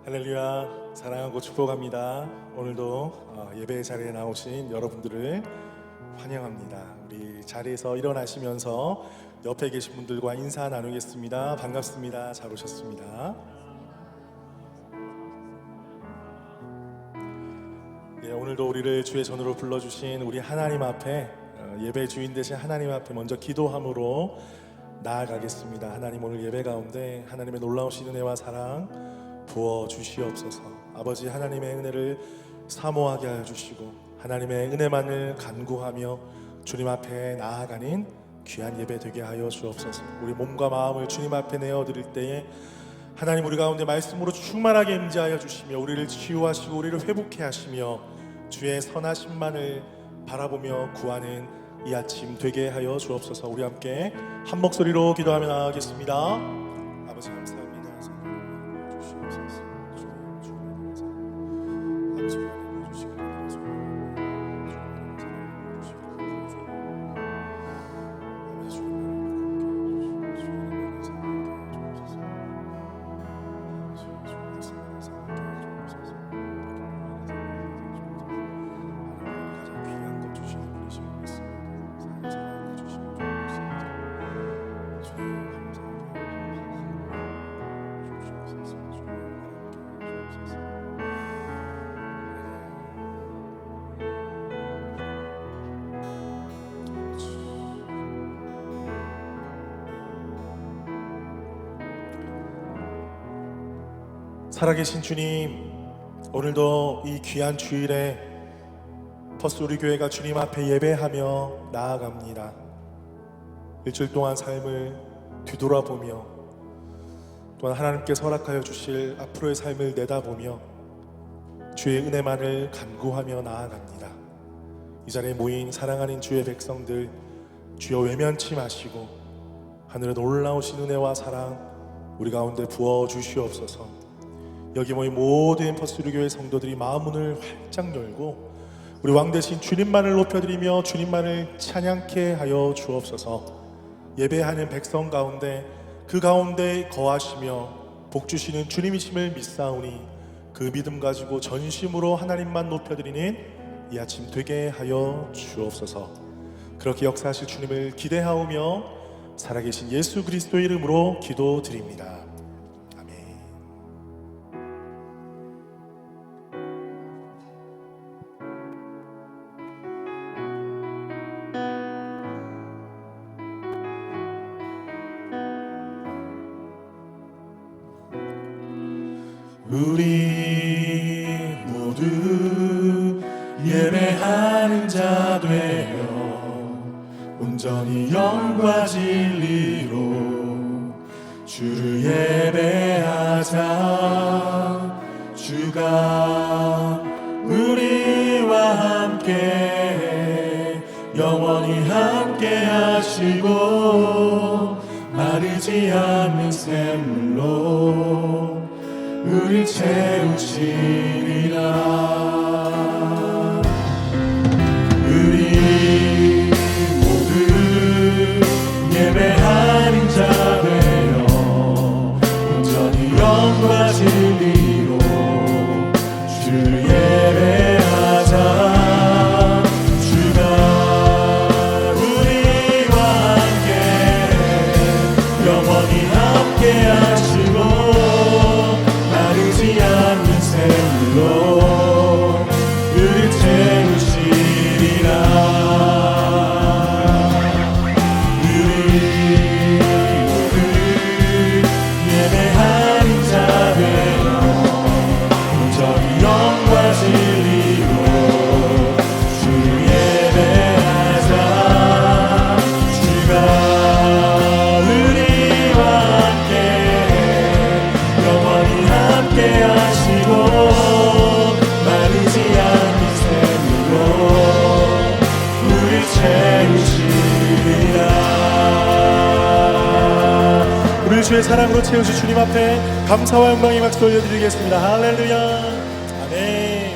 할렐루야, 사랑하고 축복합니다. 오늘도 예배 자리에 나오신 여러분들을 환영합니다. 우리 자리에서 일어나시면서 옆에 계신 분들과 인사 나누겠습니다. 반갑습니다. 잘 오셨습니다. 오늘도 우리를 주의 전으로 불러주신 우리 하나님 앞에 예배 주인 되신 하나님 앞에 먼저 기도함으로 나아가겠습니다. 하나님, 오늘 예배 가운데 하나님의 놀라우신 은혜와 사랑 부어 주시옵소서. 아버지, 하나님의 은혜를 사모하게 하여 주시고 하나님의 은혜만을 간구하며 주님 앞에 나아가는 귀한 예배 되게 하여 주옵소서. 우리 몸과 마음을 주님 앞에 내어드릴 때에 하나님, 우리 가운데 말씀으로 충만하게 임재하여 주시며 우리를 치유하시고 우리를 회복케 하시며 주의 선하심만을 바라보며 구하는 이 아침 되게 하여 주옵소서. 우리 함께 한 목소리로 기도하며 나아가겠습니다. 아버지, 감사합니다. 살아계신 주님, 오늘도 이 귀한 주일에 퍼스 우리 교회가 주님 앞에 예배하며 나아갑니다. 일주일 동안 삶을 뒤돌아보며 또한 하나님께서 허락하여 주실 앞으로의 삶을 내다보며 주의 은혜만을 간구하며 나아갑니다. 이 자리에 모인 사랑하는 주의 백성들, 주여 외면치 마시고 하늘의 놀라우신 은혜와 사랑 우리 가운데 부어 주시옵소서. 여기 모인 모든 퍼스루교회 성도들이 마음문을 활짝 열고 우리 왕되신 주님만을 높여드리며 주님만을 찬양케 하여 주옵소서. 예배하는 백성 가운데 그 가운데 거하시며 복주시는 주님이심을 믿사오니 그 믿음 가지고 전심으로 하나님만 높여드리는 이 아침 되게 하여 주옵소서. 그렇게 역사하실 주님을 기대하오며 살아계신 예수 그리스도의 이름으로 기도드립니다. 우리 모두 예배하는 자 되어 온전히 영과 진리로 주를 예배하자. 주가 우리와 함께 영원히 함께 하시고 마르지 않는 샘물로 우리 채우시리라. 우리 모두 예배하는 자 되어 온전히 영과 진리로 주를 예배하자. 주가 우리와 함께 영원히 함께 하시고 마르지 않는 샘물로 우리 채우시리라. 우리 모두 예배하는 자 되어 온전히 영과 진리로 주를 예배하자. 주가 우리와 함께 영원히 함께 하시고 마르지 않는 샘물로 우리 채우시리라. 우리 주의 사랑으로 채우신 주님 앞에 감사와 영광의 박수 올려드리겠습니다. 할렐루야, 아멘.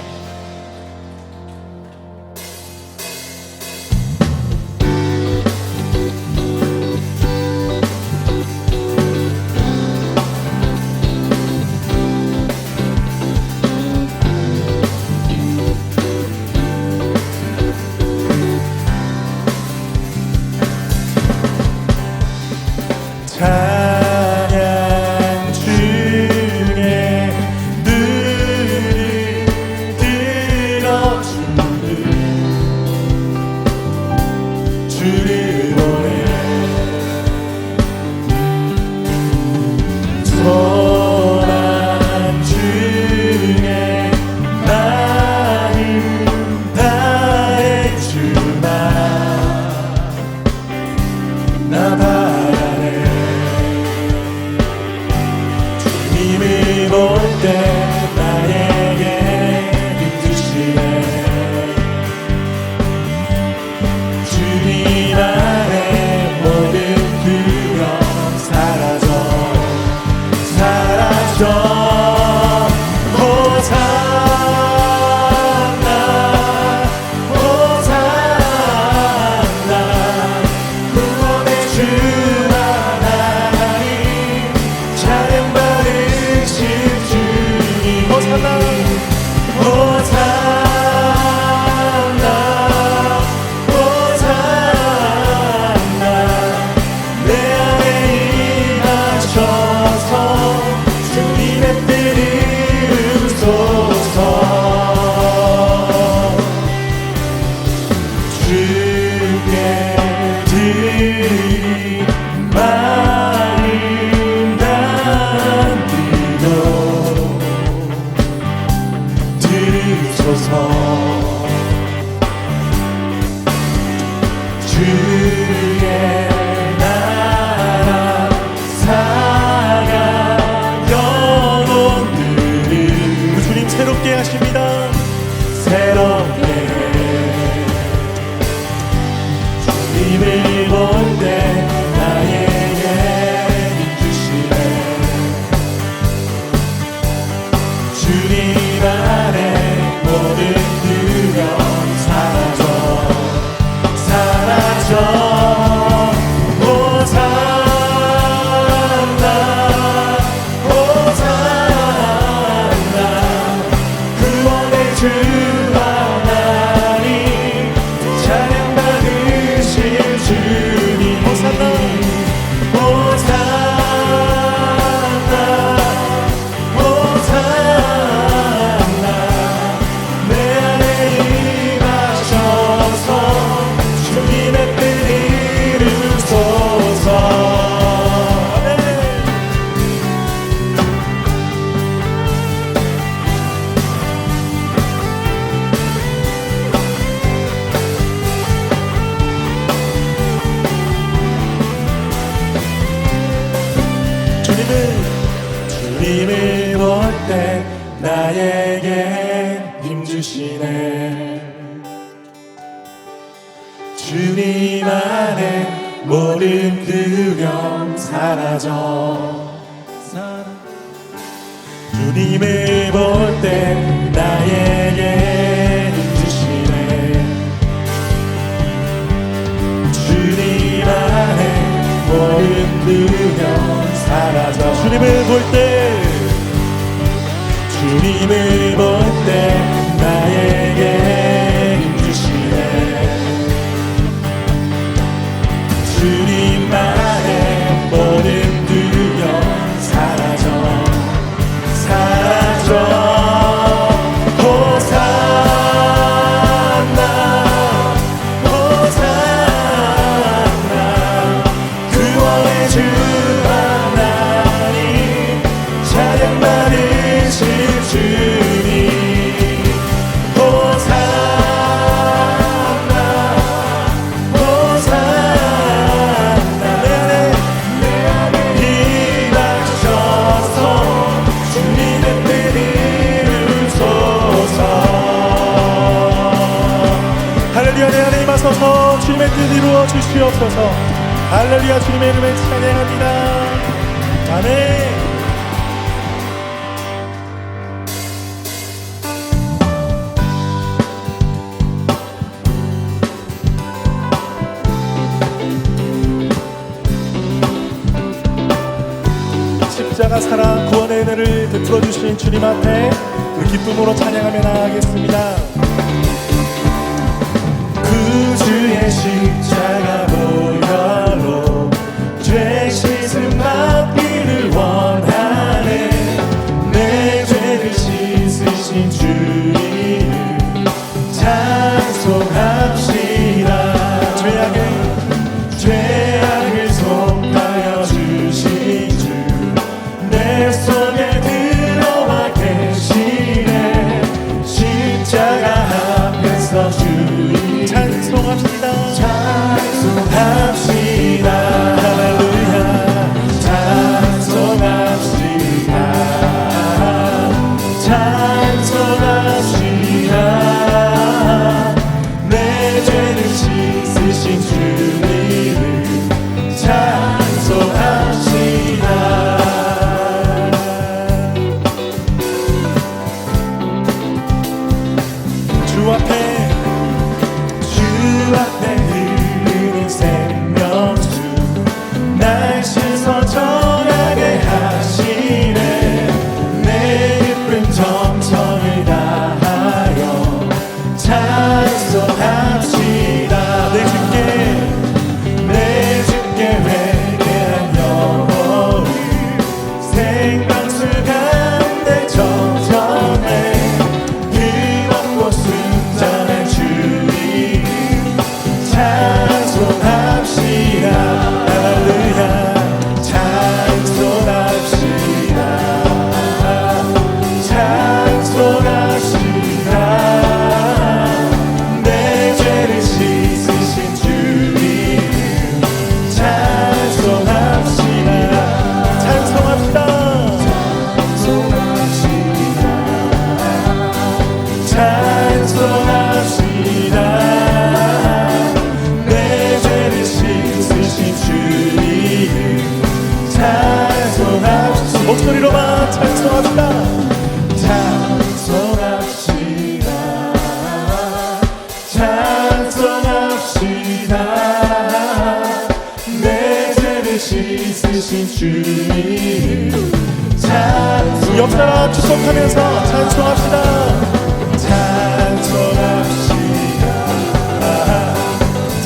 주님을 볼 때 나에게 힘주시네. 주님 안에 모든 두려움 사라져. 주님을 볼 때 나에게 힘주시네. 주님 안에 모든 두려움 사라져. 주님을 볼 때, 주님을 볼 때 나에게 힘주시네. 주님 안에 모든 두려움 사라져. 사라져. 서서 주님의 뜻 이루어 주시옵소서. 할렐루야. 주님의 이름을 찬양합니다. 아멘. 십자가 사랑 구원의 은혜를 베풀어 주신 주님 앞에 우리 기쁨으로 찬양하며 나아가겠습니다. 주의 십자가 보혈로 죄 씻음 받기를 원하네. 내 죄를 씻으신 주님을 찬송합시다. 죄악을 속하여 주신 주 내 속에 들어와 계시네. 십자가 앞에서 주님 찬송합시다. 찬송합시다. 할렐루야. 찬송합시다. 소리로만 찬송합시다. 찬송합시다. 찬송합시다. 내 죄를 씻으신 주님. 옆 사람 축복하면서 찬송합시다. 찬송합시다.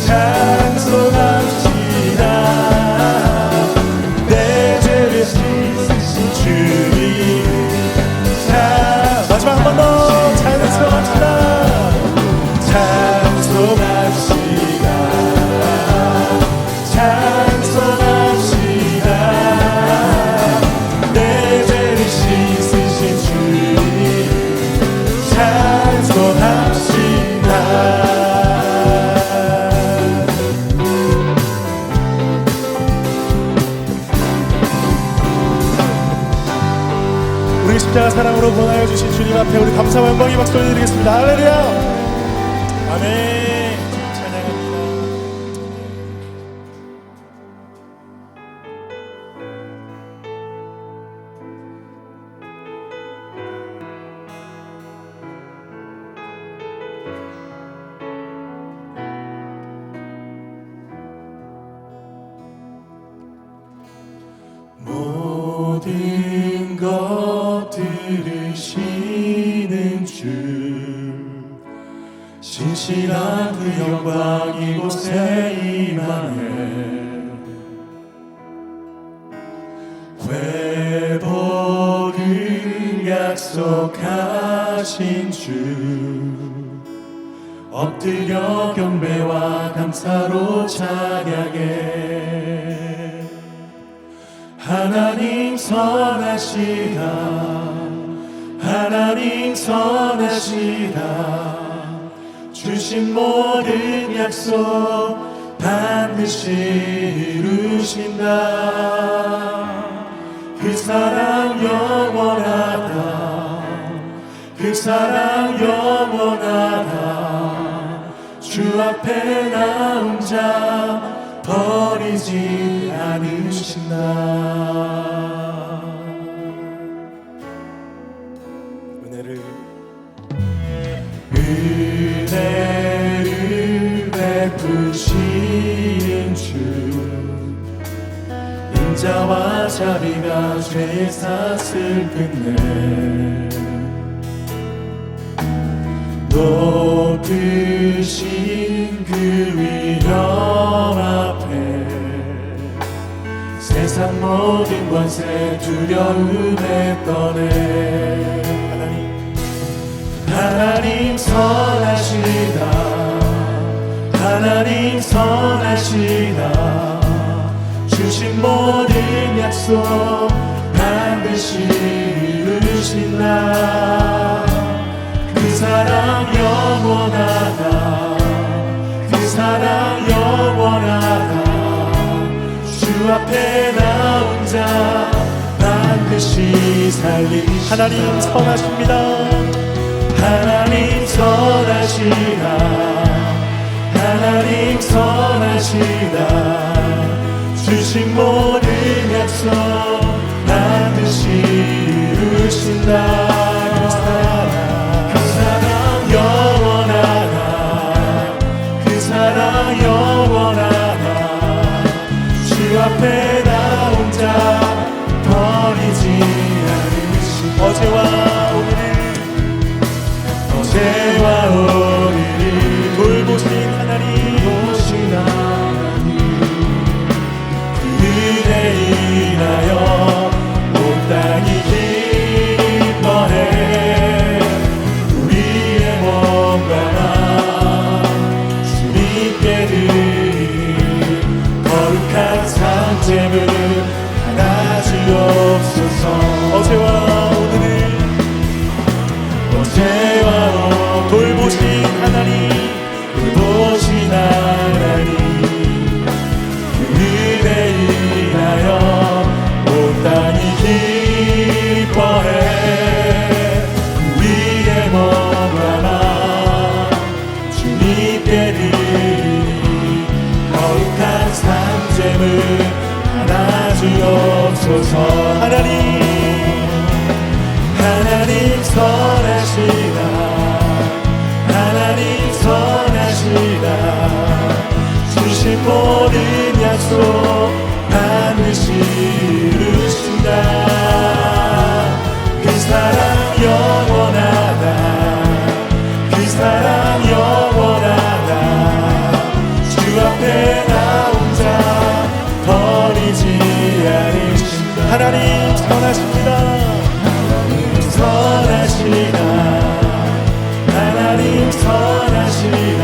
찬송합시다. 내 죄를 씻으신 주님. 마지막 한 번 더 찬송합시다. 찬송합시다. 찬송합시다. 내 죄를 씻으신 주님. 찬송합시다. 우리 십자가 사랑으로 권하여 주신 주님 앞에 우리 감사와 영광의 박수 올려드리겠습니다. 할렐루야. 아멘. 찬양합니다. 모든 것 들으시는 주, 신실한 그 영광 이곳에 임하네. 회복을 약속하신 주, 엎드려 경배와 감사로 찬양해. 하나님 선하시다. 하나님 선하시다. 주신 모든 약속 반드시 이루신다. 그 사랑 영원하다. 그 사랑 영원하다. 주 앞에 나온 자 버리지 않으신다. 은혜를 베푸시는 주, 인자와 자비가 죄의 삭을 끝내. 높으신 그 위엄 앞에 세상 모든 권세 두려움에 떠내. 하나님 선하시다. 하나님 선하시다. 주신 모든 약속 반드시 이루신다. 그 사랑 영원하다. 그 사랑 영원하다. 주 앞에 나온 자 반드시 살리시다. 하나님 선하십니다. 하나님 선하시다. 하나님 선하시다. 주신 모든 약속 반드시 이루신다. 그 사랑 영원하다. 그 사랑 영원하다. 주 앞에 나온 자 버리지 않으신다. 어제와 오늘을 돌보신 하나님, 그에 인하여 온 땅이 기뻐해. 우리의 몸과 주님께 드리는 거룩한 상제물 하나 주옵소서. 어제와 오늘을 선하시다 하나님 선하시다 주신 모든 약속 반드시 이루신다 그 사랑 영원하다 그 사랑 영원하다 주 앞에 나온 자 버리지 않으신다 하나님 선하십니다 선하시다 하나님 선하시다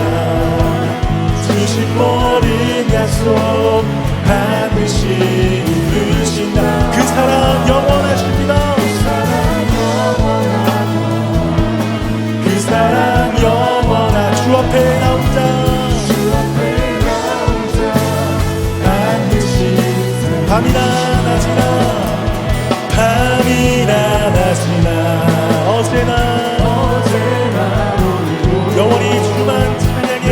주신 모든 약속 반드시 이루신다 그 사랑 영원하십니다 그 사랑 영원하 주 앞에 나온 자 반드시 밤이나 낮이나 밤이나 낮이나 어제나 영원히 주만 찬양해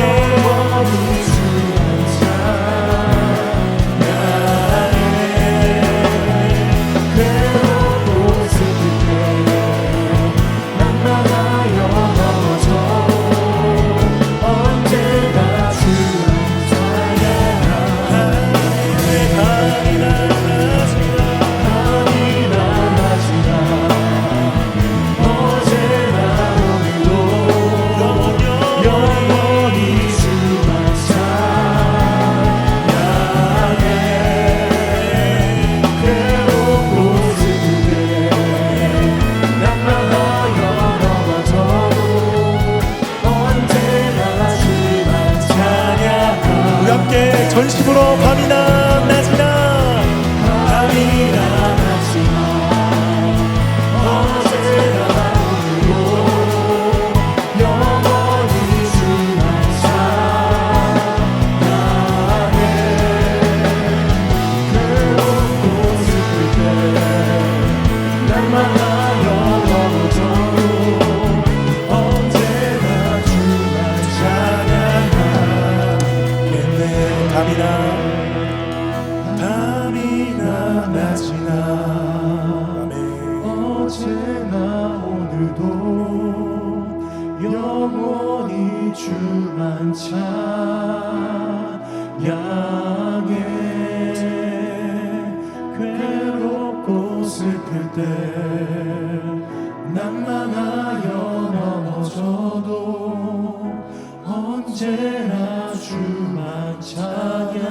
전심으로 밤이나 낮이나 밤이나 낮이나 어제나 오늘도 영원히 주만 찬양해 괴롭고 슬플 때 날마다 영원토록 언제나 주만 찬양하겠네 밤이나 낮이나 어제나 오늘도 영원히 주만 찬양해 괴롭고 슬플 때 날마다 영원해져도 언제나 주만 찬양하겠네.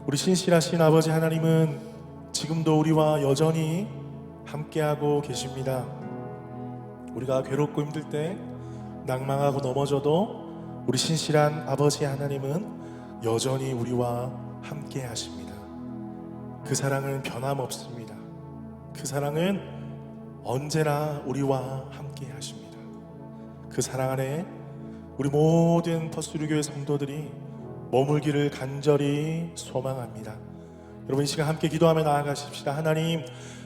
우리 신실하신 아버지 하나님은 지금도 우리와 여전히 함께하고 계십니다. 우리가 괴롭고 힘들 때 낭망하고 넘어져도 우리 신실한 아버지 하나님은 여전히 우리와 함께 하십니다. 그 사랑은 변함없습니다. 그 사랑은 언제나 우리와 함께 하십니다. 그 사랑 안에 우리 모든 퍼스루교회 성도들이 머물기를 간절히 소망합니다. 여러분 이 시간 함께 기도하며 나아가십시다. 하나님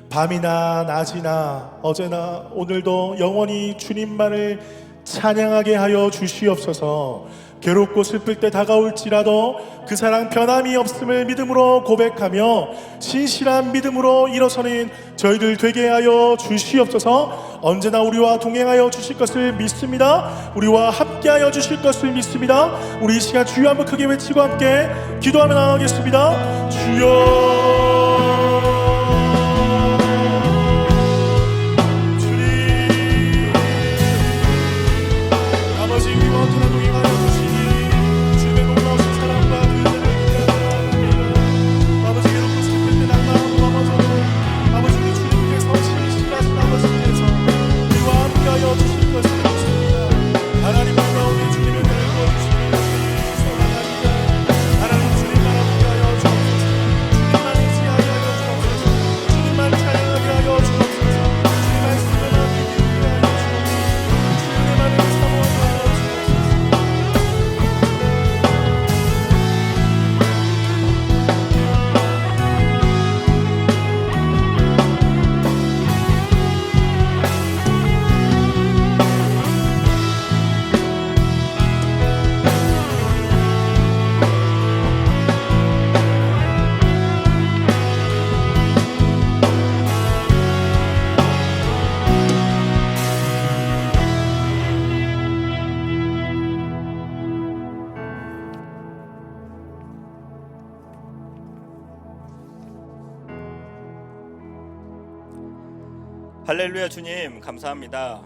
밤이나 낮이나 어제나 오늘도 영원히 주님만을 찬양하게 하여 주시옵소서. 괴롭고 슬플 때 다가올지라도 그 사랑 변함이 없음을 믿음으로 고백하며 신실한 믿음으로 일어서는 저희들 되게 하여 주시옵소서. 언제나 우리와 동행하여 주실 것을 믿습니다. 우리와 함께하여 주실 것을 믿습니다. 우리 이 시간 주여 한번 크게 외치고 함께 기도하며 나가겠습니다. 주여 하나님 주님 바라보게 하여 주옵소서. 주님만 의지하여 할렐루야. 주님 감사합니다.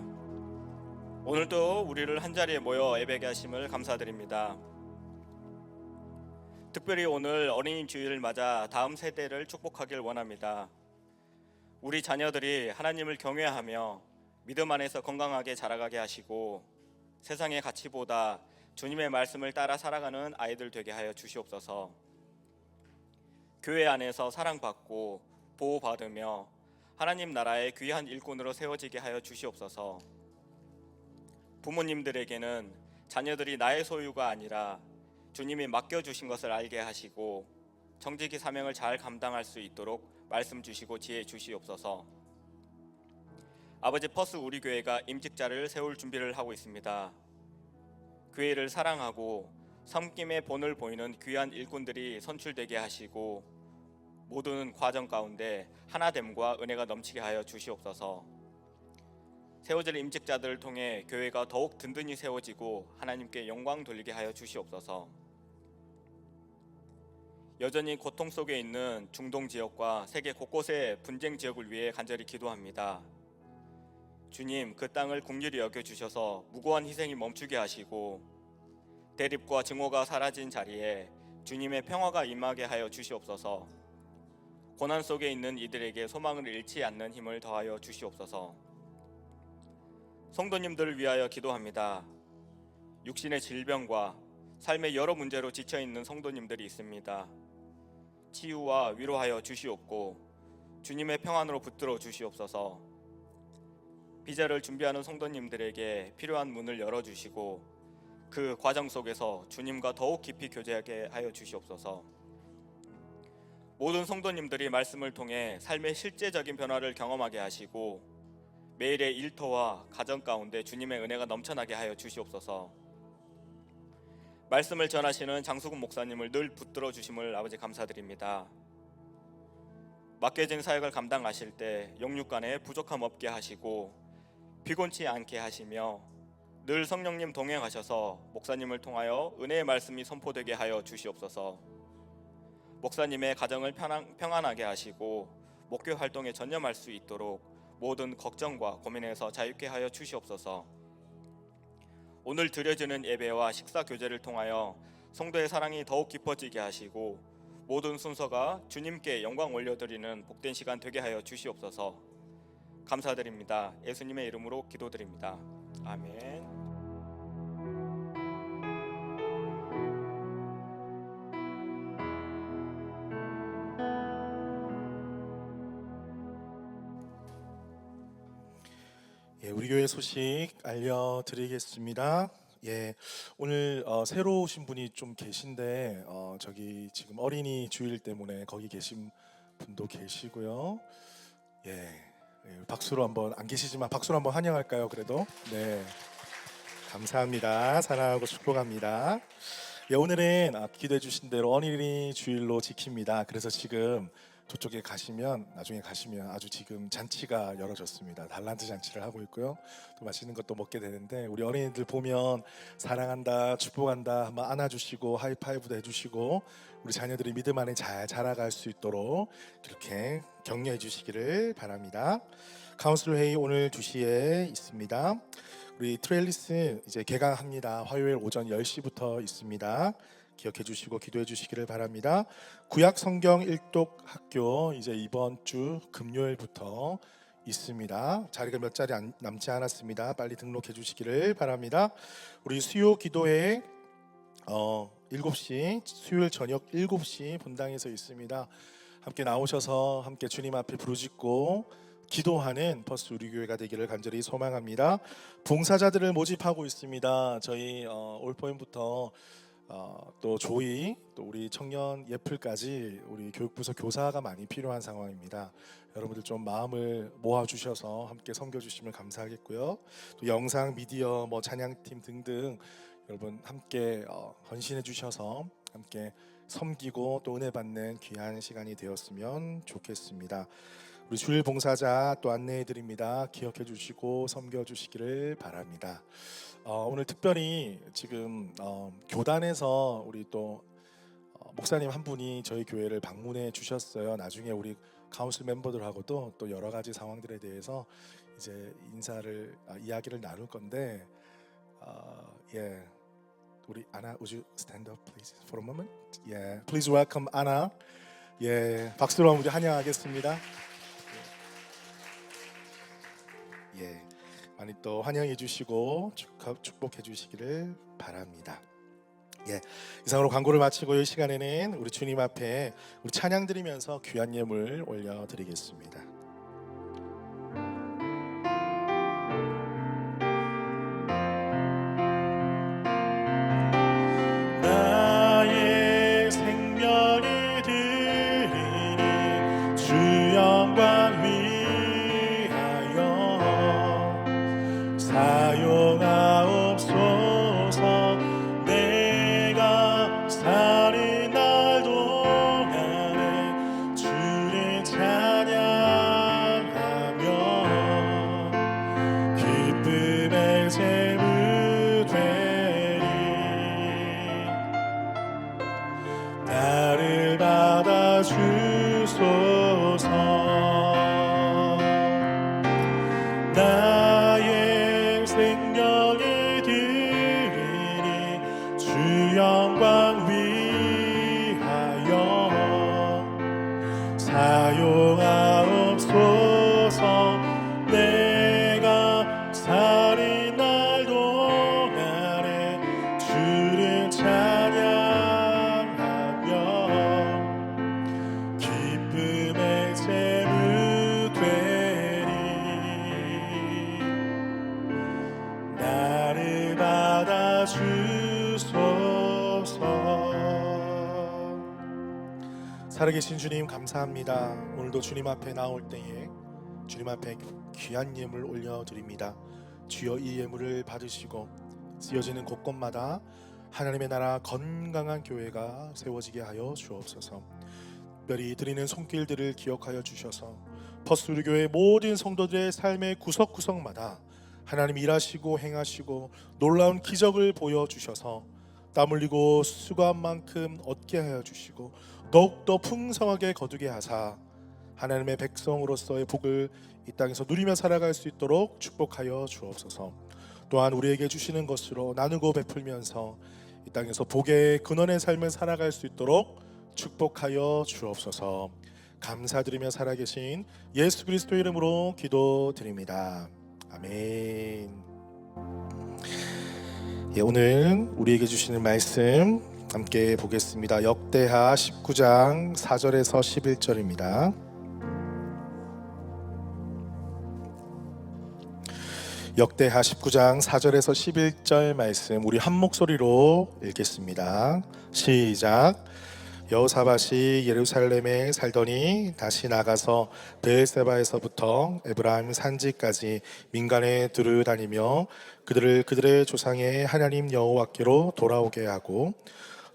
오늘도 우리를 한자리에 모여 예배하게 하심을 감사드립니다. 특별히 오늘 어린이 주일을 맞아 다음 세대를 축복하길 원합니다. 우리 자녀들이 하나님을 경외하며 믿음 안에서 건강하게 자라가게 하시고 세상의 가치보다 주님의 말씀을 따라 살아가는 아이들 되게 하여 주시옵소서. 교회 안에서 사랑받고 보호받으며 하나님 나라의 귀한 일꾼으로 세워지게 하여 주시옵소서. 부모님들에게는 자녀들이 나의 소유가 아니라 주님이 맡겨주신 것을 알게 하시고 정직히 사명을 잘 감당할 수 있도록 말씀 주시고 지혜 주시옵소서. 아버지, 퍼스 우리 교회가 임직자를 세울 준비를 하고 있습니다. 교회를 사랑하고 섬김의 본을 보이는 귀한 일꾼들이 선출되게 하시고 모든 과정 가운데 하나됨과 은혜가 넘치게 하여 주시옵소서. 세워질 임직자들을 통해 교회가 더욱 든든히 세워지고 하나님께 영광 돌리게 하여 주시옵소서. 여전히 고통 속에 있는 중동 지역과 세계 곳곳의 분쟁 지역을 위해 간절히 기도합니다. 주님, 그 땅을 긍휼히 여겨주셔서 무고한 희생이 멈추게 하시고 대립과 증오가 사라진 자리에 주님의 평화가 임하게 하여 주시옵소서. 고난 속에 있는 이들에게 소망을 잃지 않는 힘을 더하여 주시옵소서. 성도님들을 위하여 기도합니다. 육신의 질병과 삶의 여러 문제로 지쳐있는 성도님들이 있습니다. 치유와 위로하여 주시옵고 주님의 평안으로 붙들어 주시옵소서. 비자를 준비하는 성도님들에게 필요한 문을 열어주시고 그 과정 속에서 주님과 더욱 깊이 교제하게 하여 주시옵소서. 모든 성도님들이 말씀을 통해 삶의 실제적인 변화를 경험하게 하시고 매일의 일터와 가정 가운데 주님의 은혜가 넘쳐나게 하여 주시옵소서. 말씀을 전하시는 장수근 목사님을 늘 붙들어 주심을 아버지 감사드립니다. 맡겨진 사역을 감당하실 때 영육간에 부족함 없게 하시고 피곤치 않게 하시며 늘 성령님 동행하셔서 목사님을 통하여 은혜의 말씀이 선포되게 하여 주시옵소서. 목사님의 가정을 평안하게 하시고 목교 활동에 전념할 수 있도록 모든 걱정과 고민에서 자유케 하여 주시옵소서. 오늘 드려지는 예배와 식사 교제를 통하여 성도의 사랑이 더욱 깊어지게 하시고 모든 순서가 주님께 영광 올려드리는 복된 시간 되게 하여 주시옵소서. 감사드립니다. 예수님의 이름으로 기도드립니다. 아멘. 예, 우리 교회 소식 알려드리겠습니다. 예, 오늘 새로 오신 분이 좀 계신데 저기 지금 어린이 주일 때문에 거기 계신 분도 계시고요. 박수로 한번, 안 계시지만 박수로 한번 환영할까요? 그래도 네, 감사합니다. 사랑하고 축복합니다. 예, 오늘은 기도해 주신 대로 어린이 주일로 지킵니다. 그래서 지금 저쪽에 가시면, 나중에 가시면 아주 지금 잔치가 열어졌습니다. 달란트 잔치를 하고 있고요. 또 맛있는 것도 먹게 되는데 우리 어린이들 보면 사랑한다, 축복한다 한번 안아주시고 하이파이브도 해주시고 우리 자녀들이 믿음 안에 잘 자라갈 수 있도록 그렇게 격려해 주시기를 바랍니다. 카운슬 회의 오늘 2시에 있습니다. 우리 트레일리스 이제 개강합니다. 화요일 오전 10시부터 있습니다. 기억해 주시고 기도해 주시기를 바랍니다. 구약 성경 일독 학교 이제 이번 주 금요일부터 있습니다. 자리가 몇 자리 남지 않았습니다. 빨리 등록해 주시기를 바랍니다. 우리 수요 기도회 7시 수요일 저녁 7시 본당에서 있습니다. 함께 나오셔서 함께 주님 앞에 부르짖고 기도하는 퍼스 우리 교회가 되기를 간절히 소망합니다. 봉사자들을 모집하고 있습니다. 저희 올포인부터 또 조이, 또 우리 청년 예플까지 우리 교육부서 교사가 많이 필요한 상황입니다. 여러분들 좀 마음을 모아주셔서 함께 섬겨주시면 감사하겠고요. 또 영상, 미디어, 찬양팀 등등 여러분 함께 헌신해 주셔서 함께 섬기고 또 은혜 받는 귀한 시간이 되었으면 좋겠습니다. 우리 주일 봉사자 또 안내해 드립니다. 기억해 주시고 섬겨 주시기를 바랍니다. 오늘 특별히 지금 교단에서 우리 또 목사님 한 분이 저희 교회를 방문해 주셨어요. 나중에 우리 카운슬 멤버들하고도 또 여러 가지 상황들에 대해서 이제 이야기를 나눌 건데, 예, 우리 아나, would you stand up please for a moment? Yeah, please welcome 아나. 예, 박수로 우리 환영하겠습니다. 예, 많이 또 환영해 주시고 축복해 주시기를 바랍니다. 예, 이상으로 광고를 마치고 이 시간에는 우리 주님 앞에 우리 찬양 드리면서 귀한 예물 올려 드리겠습니다. 나의 생명이 드리니 주 영광 위하여 사용하옵소서. 내가 살인 날 동안에 주를 찬양하며 기쁨의 제물 되리. 나를 받아 주소서. 나의 생명이 드리니 주 영광 위하여 사용하옵소서. 내가 살인 날 동안에 주를 찬양하며 기쁨의 제물 되리. 나를 받아 주소서. 살아계신 주님 감사합니다. 오늘도 주님 앞에 나올 때에 주님 앞에 귀한 예물 올려드립니다. 주여 이 예물을 받으시고 쓰여지는 곳곳마다 하나님의 나라 건강한 교회가 세워지게 하여 주옵소서. 특별히 드리는 손길들을 기억하여 주셔서 퍼스우리교회 모든 성도들의 삶의 구석구석마다 하나님 일하시고 행하시고 놀라운 기적을 보여주셔서 땀 흘리고 수고한 만큼 얻게 하여 주시고 더욱더 풍성하게 거두게 하사 하나님의 백성으로서의 복을 이 땅에서 누리며 살아갈 수 있도록 축복하여 주옵소서. 또한 우리에게 주시는 것으로 나누고 베풀면서 이 땅에서 복의 근원의 삶을 살아갈 수 있도록 축복하여 주옵소서. 감사드리며 살아계신 예수 그리스도 이름으로 기도드립니다. 아멘. 예, 오늘 우리에게 주시는 말씀 함께 보겠습니다. 역대하 19장 4절에서 11절입니다. 역대하 19장 4절에서 11절 말씀 우리 한 목소리로 읽겠습니다. 시작. 여호사밧이 예루살렘에 살더니 다시 나가서 베엘세바에서부터 에브라임 산지까지 민간에 두루다니며 그들의 조상의 하나님 여호와께로 돌아오게 하고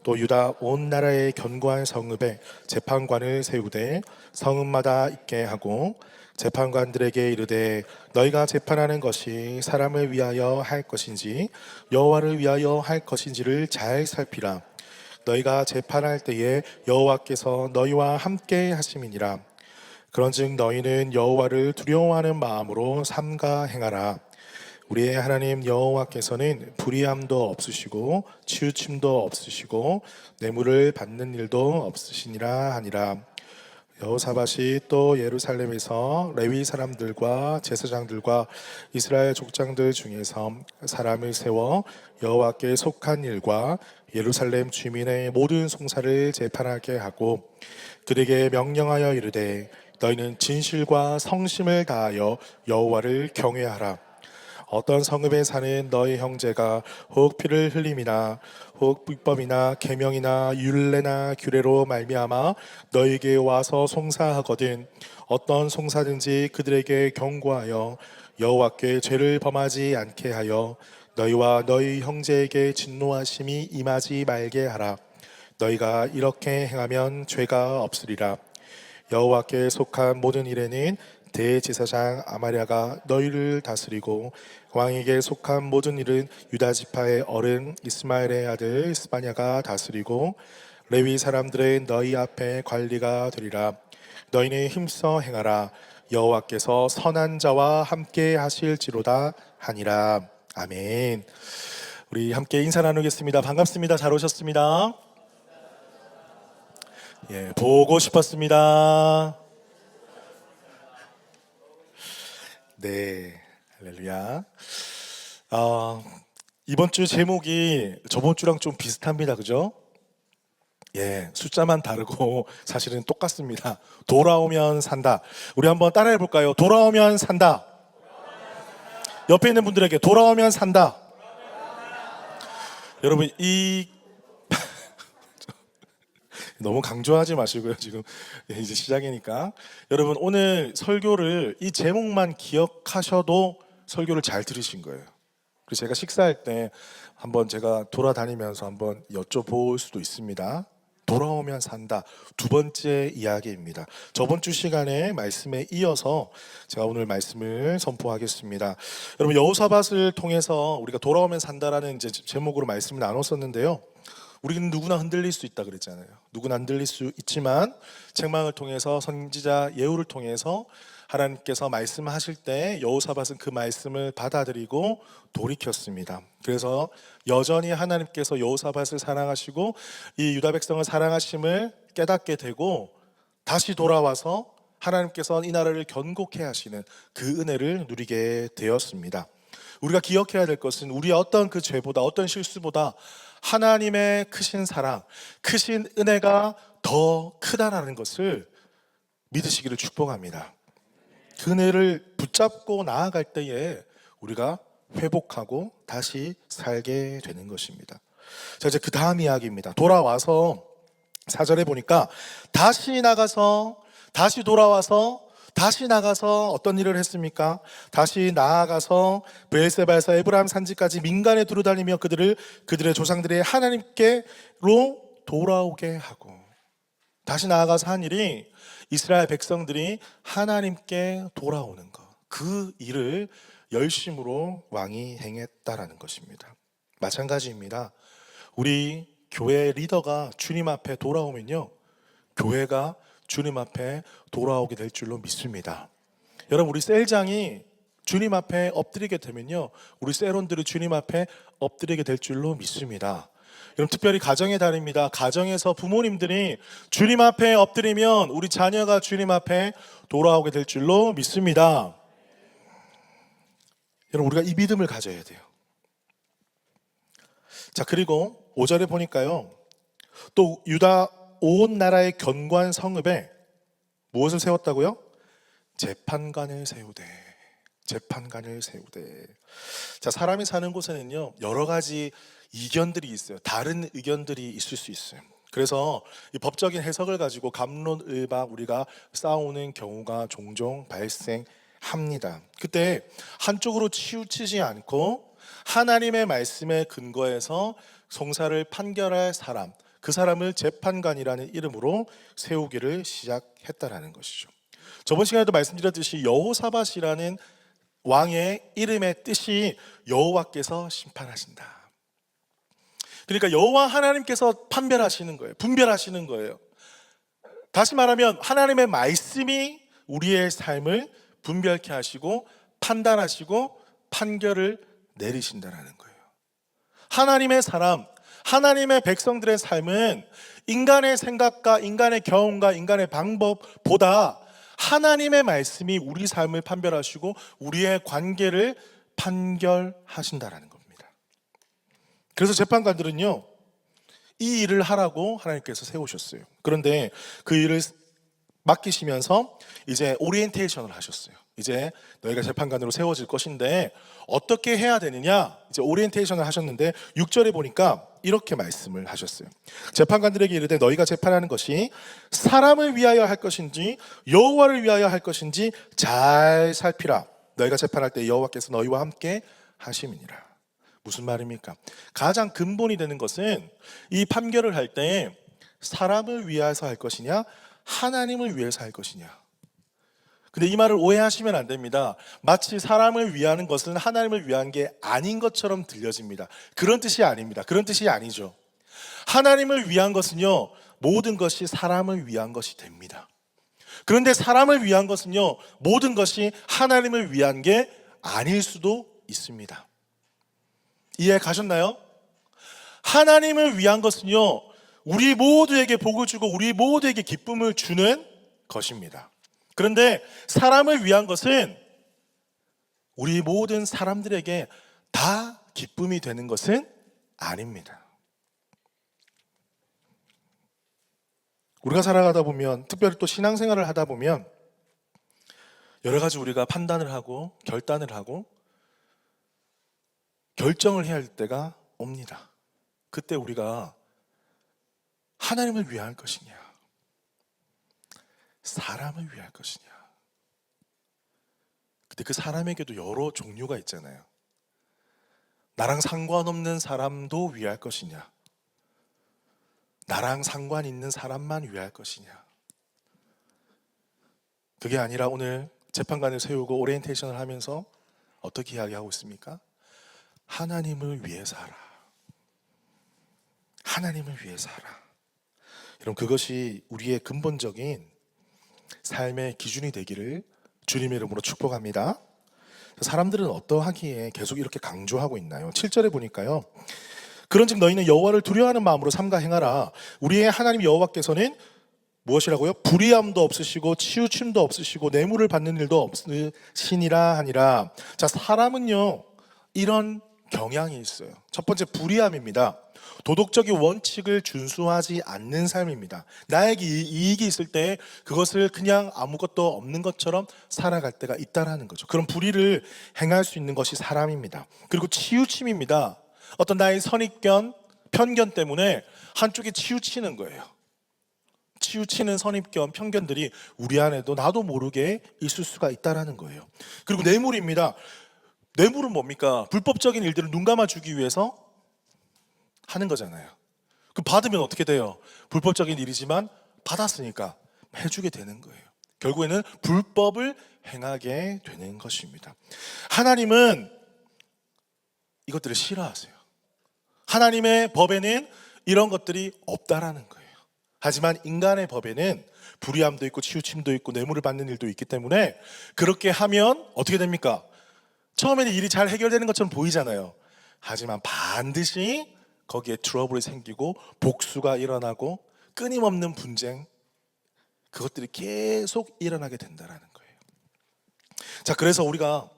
또 유다 온 나라의 견고한 성읍에 재판관을 세우되 성읍마다 있게 하고 재판관들에게 이르되 너희가 재판하는 것이 사람을 위하여 할 것인지 여호와를 위하여 할 것인지를 잘 살피라. 너희가 재판할 때에 여호와께서 너희와 함께 하심이니라. 그런즉 너희는 여호와를 두려워하는 마음으로 삼가 행하라. 우리의 하나님 여호와께서는 불의함도 없으시고 치우침도 없으시고 뇌물을 받는 일도 없으시니라 하니라. 여호사밧이 또 예루살렘에서 레위 사람들과 제사장들과 이스라엘 족장들 중에서 사람을 세워 여호와께 속한 일과 예루살렘 주민의 모든 송사를 재판하게 하고 그들에게 명령하여 이르되 너희는 진실과 성심을 다하여 여호와를 경외하라. 어떤 성읍에 사는 너희 형제가 혹 피를 흘림이나 혹 율법이나 계명이나 율례나 규례로 말미암아 너희에게 와서 송사하거든 어떤 송사든지 그들에게 경고하여 여호와께 죄를 범하지 않게 하여 너희와 너희 형제에게 진노하심이 임하지 말게 하라. 너희가 이렇게 행하면 죄가 없으리라. 여호와께 속한 모든 일에는 대제사장 아마랴가 너희를 다스리고 왕에게 속한 모든 일은 유다 지파의 어른 이스마엘의 아들 스바냐가 다스리고 레위 사람들의 너희 앞에 관리가 되리라. 너희는 힘써 행하라. 여호와께서 선한 자와 함께 하실지로다 하니라. 아멘. 우리 함께 인사 나누겠습니다. 반갑습니다. 잘 오셨습니다. 예, 보고 싶었습니다. 네, 할렐루야. 이번 주 제목이 저번 주랑 좀 비슷합니다. 그죠? 예, 숫자만 다르고 사실은 똑같습니다. 돌아오면 산다. 우리 한번 따라해 볼까요? 돌아오면 산다. 옆에 있는 분들에게 돌아오면 산다. 여러분, 이 너무 강조하지 마시고요. 지금 이제 시작이니까. 여러분, 오늘 설교를 이 제목만 기억하셔도 설교를 잘 들으신 거예요. 그래서 제가 식사할 때 한번 제가 돌아다니면서 한번 여쭤볼 수도 있습니다. 돌아오면 산다. 두 번째 이야기입니다. 저번 주 시간에 말씀에 이어서 제가 오늘 말씀을 선포하겠습니다. 여러분, 여호사밧을 통해서 우리가 돌아오면 산다라는 이제 제목으로 말씀을 나눴었는데요. 우리는 누구나 흔들릴 수 있다 그랬잖아요. 누구나 흔들릴 수 있지만 책망을 통해서 선지자 예후를 통해서 하나님께서 말씀하실 때 여호사밧은 그 말씀을 받아들이고 돌이켰습니다. 그래서 여전히 하나님께서 여호사밧을 사랑하시고 이 유다 백성을 사랑하심을 깨닫게 되고 다시 돌아와서 하나님께서 이 나라를 견고케 하시는 그 은혜를 누리게 되었습니다. 우리가 기억해야 될 것은 우리의 어떤 그 죄보다 어떤 실수보다 하나님의 크신 사랑, 크신 은혜가 더 크다라는 것을 믿으시기를 축복합니다. 그 은혜를 붙잡고 나아갈 때에 우리가 회복하고 다시 살게 되는 것입니다. 자, 이제 그 다음 이야기입니다. 돌아와서 4절에 보니까 다시 나가서 다시 돌아와서 다시 나가서 어떤 일을 했습니까? 다시 나아가서 브엘세바에서 에브라임 산지까지 민간에 두루다니며 그들의 조상들의 하나님께로 돌아오게 하고, 다시 나아가서 한 일이 이스라엘 백성들이 하나님께 돌아오는 것, 그 일을 열심으로 왕이 행했다라는 것입니다. 마찬가지입니다. 우리 교회 리더가 주님 앞에 돌아오면요, 교회가 주님 앞에 돌아오게 될 줄로 믿습니다. 여러분, 우리 셀장이 주님 앞에 엎드리게 되면요, 우리 셀원들이 주님 앞에 엎드리게 될 줄로 믿습니다. 여러분, 특별히 가정의 달입니다. 가정에서 부모님들이 주님 앞에 엎드리면 우리 자녀가 주님 앞에 돌아오게 될 줄로 믿습니다. 여러분, 우리가 이 믿음을 가져야 돼요. 자, 그리고 5절에 보니까요, 또 유다 온 나라의 견고한 성읍에 무엇을 세웠다고요? 재판관을 세우되. 재판관을 세우되. 자, 사람이 사는 곳에는요, 여러 가지 이견들이 있어요. 다른 의견들이 있을 수 있어요. 그래서 이 법적인 해석을 가지고 갑론을박 우리가 싸우는 경우가 종종 발생합니다. 그때 한쪽으로 치우치지 않고 하나님의 말씀에 근거해서 송사를 판결할 사람, 그 사람을 재판관이라는 이름으로 세우기를 시작했다라는 것이죠. 저번 시간에도 말씀드렸듯이 여호사밧이라는 왕의 이름의 뜻이 여호와께서 심판하신다. 그러니까 여호와 하나님께서 판별하시는 거예요. 분별하시는 거예요. 다시 말하면 하나님의 말씀이 우리의 삶을 분별케 하시고 판단하시고 판결을 내리신다라는 거예요. 하나님의 사람, 하나님의 백성들의 삶은 인간의 생각과 인간의 경험과 인간의 방법보다 하나님의 말씀이 우리 삶을 판별하시고 우리의 관계를 판결하신다라는 겁니다. 그래서 재판관들은요, 이 일을 하라고 하나님께서 세우셨어요. 그런데 그 일을 맡기시면서 이제 오리엔테이션을 하셨어요. 이제 너희가 재판관으로 세워질 것인데 어떻게 해야 되느냐, 이제 오리엔테이션을 하셨는데 6절에 보니까 이렇게 말씀을 하셨어요. 재판관들에게 이르되 너희가 재판하는 것이 사람을 위하여 할 것인지 여호와를 위하여 할 것인지 잘 살피라. 너희가 재판할 때 여호와께서 너희와 함께 하심이니라. 무슨 말입니까? 가장 근본이 되는 것은 이 판결을 할 때 사람을 위해서 할 것이냐 하나님을 위해서 할 것이냐. 근데 이 말을 오해하시면 안 됩니다. 마치 사람을 위하는 것은 하나님을 위한 게 아닌 것처럼 들려집니다. 그런 뜻이 아닙니다. 그런 뜻이 아니죠. 하나님을 위한 것은요, 모든 것이 사람을 위한 것이 됩니다. 그런데 사람을 위한 것은요, 모든 것이 하나님을 위한 게 아닐 수도 있습니다. 이해 가셨나요? 하나님을 위한 것은요, 우리 모두에게 복을 주고 우리 모두에게 기쁨을 주는 것입니다. 그런데 사람을 위한 것은 우리 모든 사람들에게 다 기쁨이 되는 것은 아닙니다. 우리가 살아가다 보면, 특별히 또 신앙생활을 하다 보면 여러 가지 우리가 판단을 하고 결단을 하고 결정을 해야 할 때가 옵니다. 그때 우리가 하나님을 위할 것이냐, 사람을 위할 것이냐. 근데 그 사람에게도 여러 종류가 있잖아요. 나랑 상관없는 사람도 위할 것이냐, 나랑 상관 있는 사람만 위할 것이냐. 그게 아니라 오늘 재판관을 세우고 오리엔테이션을 하면서 어떻게 이야기하고 있습니까? 하나님을 위해 살아. 하나님을 위해 살아. 여러분, 그것이 우리의 근본적인 삶의 기준이 되기를 주님의 이름으로 축복합니다. 사람들은 어떠하기에 계속 이렇게 강조하고 있나요? 7절에 보니까요, 그런즉 너희는 여호와를 두려워하는 마음으로 삼가 행하라. 우리의 하나님 여호와께서는 무엇이라고요? 불의함도 없으시고 치우침도 없으시고 뇌물을 받는 일도 없으시니라 하니라. 자, 사람은요, 이런 경향이 있어요. 첫 번째, 불의함입니다. 도덕적인 원칙을 준수하지 않는 삶입니다. 나에게 이익이 있을 때 그것을 그냥 아무것도 없는 것처럼 살아갈 때가 있다라는 거죠. 그런 불의를 행할 수 있는 것이 사람입니다. 그리고 치우침입니다. 어떤 나의 선입견, 편견 때문에 한쪽에 치우치는 거예요. 치우치는 선입견, 편견들이 우리 안에도 나도 모르게 있을 수가 있다라는 거예요. 그리고 뇌물입니다. 뇌물은 뭡니까? 불법적인 일들을 눈 감아주기 위해서 하는 거잖아요. 그 받으면 어떻게 돼요? 불법적인 일이지만 받았으니까 해주게 되는 거예요. 결국에는 불법을 행하게 되는 것입니다. 하나님은 이것들을 싫어하세요. 하나님의 법에는 이런 것들이 없다라는 거예요. 하지만 인간의 법에는 불의함도 있고 치우침도 있고 뇌물을 받는 일도 있기 때문에 그렇게 하면 어떻게 됩니까? 처음에는 일이 잘 해결되는 것처럼 보이잖아요. 하지만 반드시 거기에 트러블이 생기고 복수가 일어나고 끊임없는 분쟁, 그것들이 계속 일어나게 된다는 거예요. 자, 그래서 우리가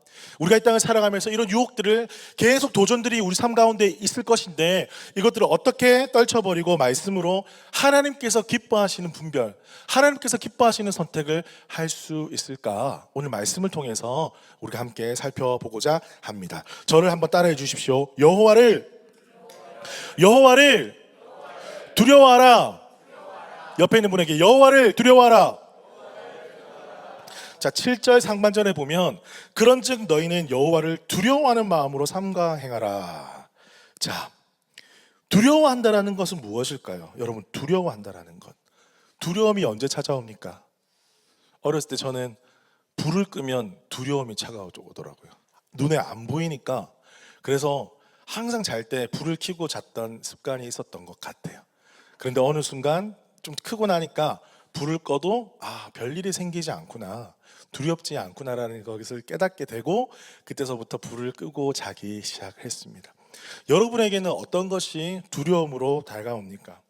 이 땅을 살아가면서 이런 유혹들을 계속 도전들이 우리 삶 가운데 있을 것인데 이것들을 어떻게 떨쳐버리고 말씀으로 하나님께서 기뻐하시는 분별, 하나님께서 기뻐하시는 선택을 할 수 있을까? 오늘 말씀을 통해서 우리가 함께 살펴보고자 합니다. 저를 한번 따라해 주십시오. 여호와를 두려워하라. 옆에 있는 분에게 여호와를 두려워하라. 자, 7절 상반전에 보면 그런즉 너희는 여호와를 두려워하는 마음으로 삼가 행하라. 자, 두려워한다라는 것은 무엇일까요? 여러분, 두려워한다라는 것, 두려움이 언제 찾아옵니까? 어렸을 때 저는 불을 끄면 두려움이 찾아오더라고요. 눈에 안 보이니까. 그래서 항상 잘 때 불을 켜고 잤던 습관이 있었던 것 같아요. 그런데 어느 순간 좀 크고 나니까 불을 꺼도 별일이 생기지 않구나, 두렵지 않구나라는 것을 깨닫게 되고 그때서부터 불을 끄고 자기 시작했습니다. 여러분에게는 어떤 것이 두려움으로 다가옵니까?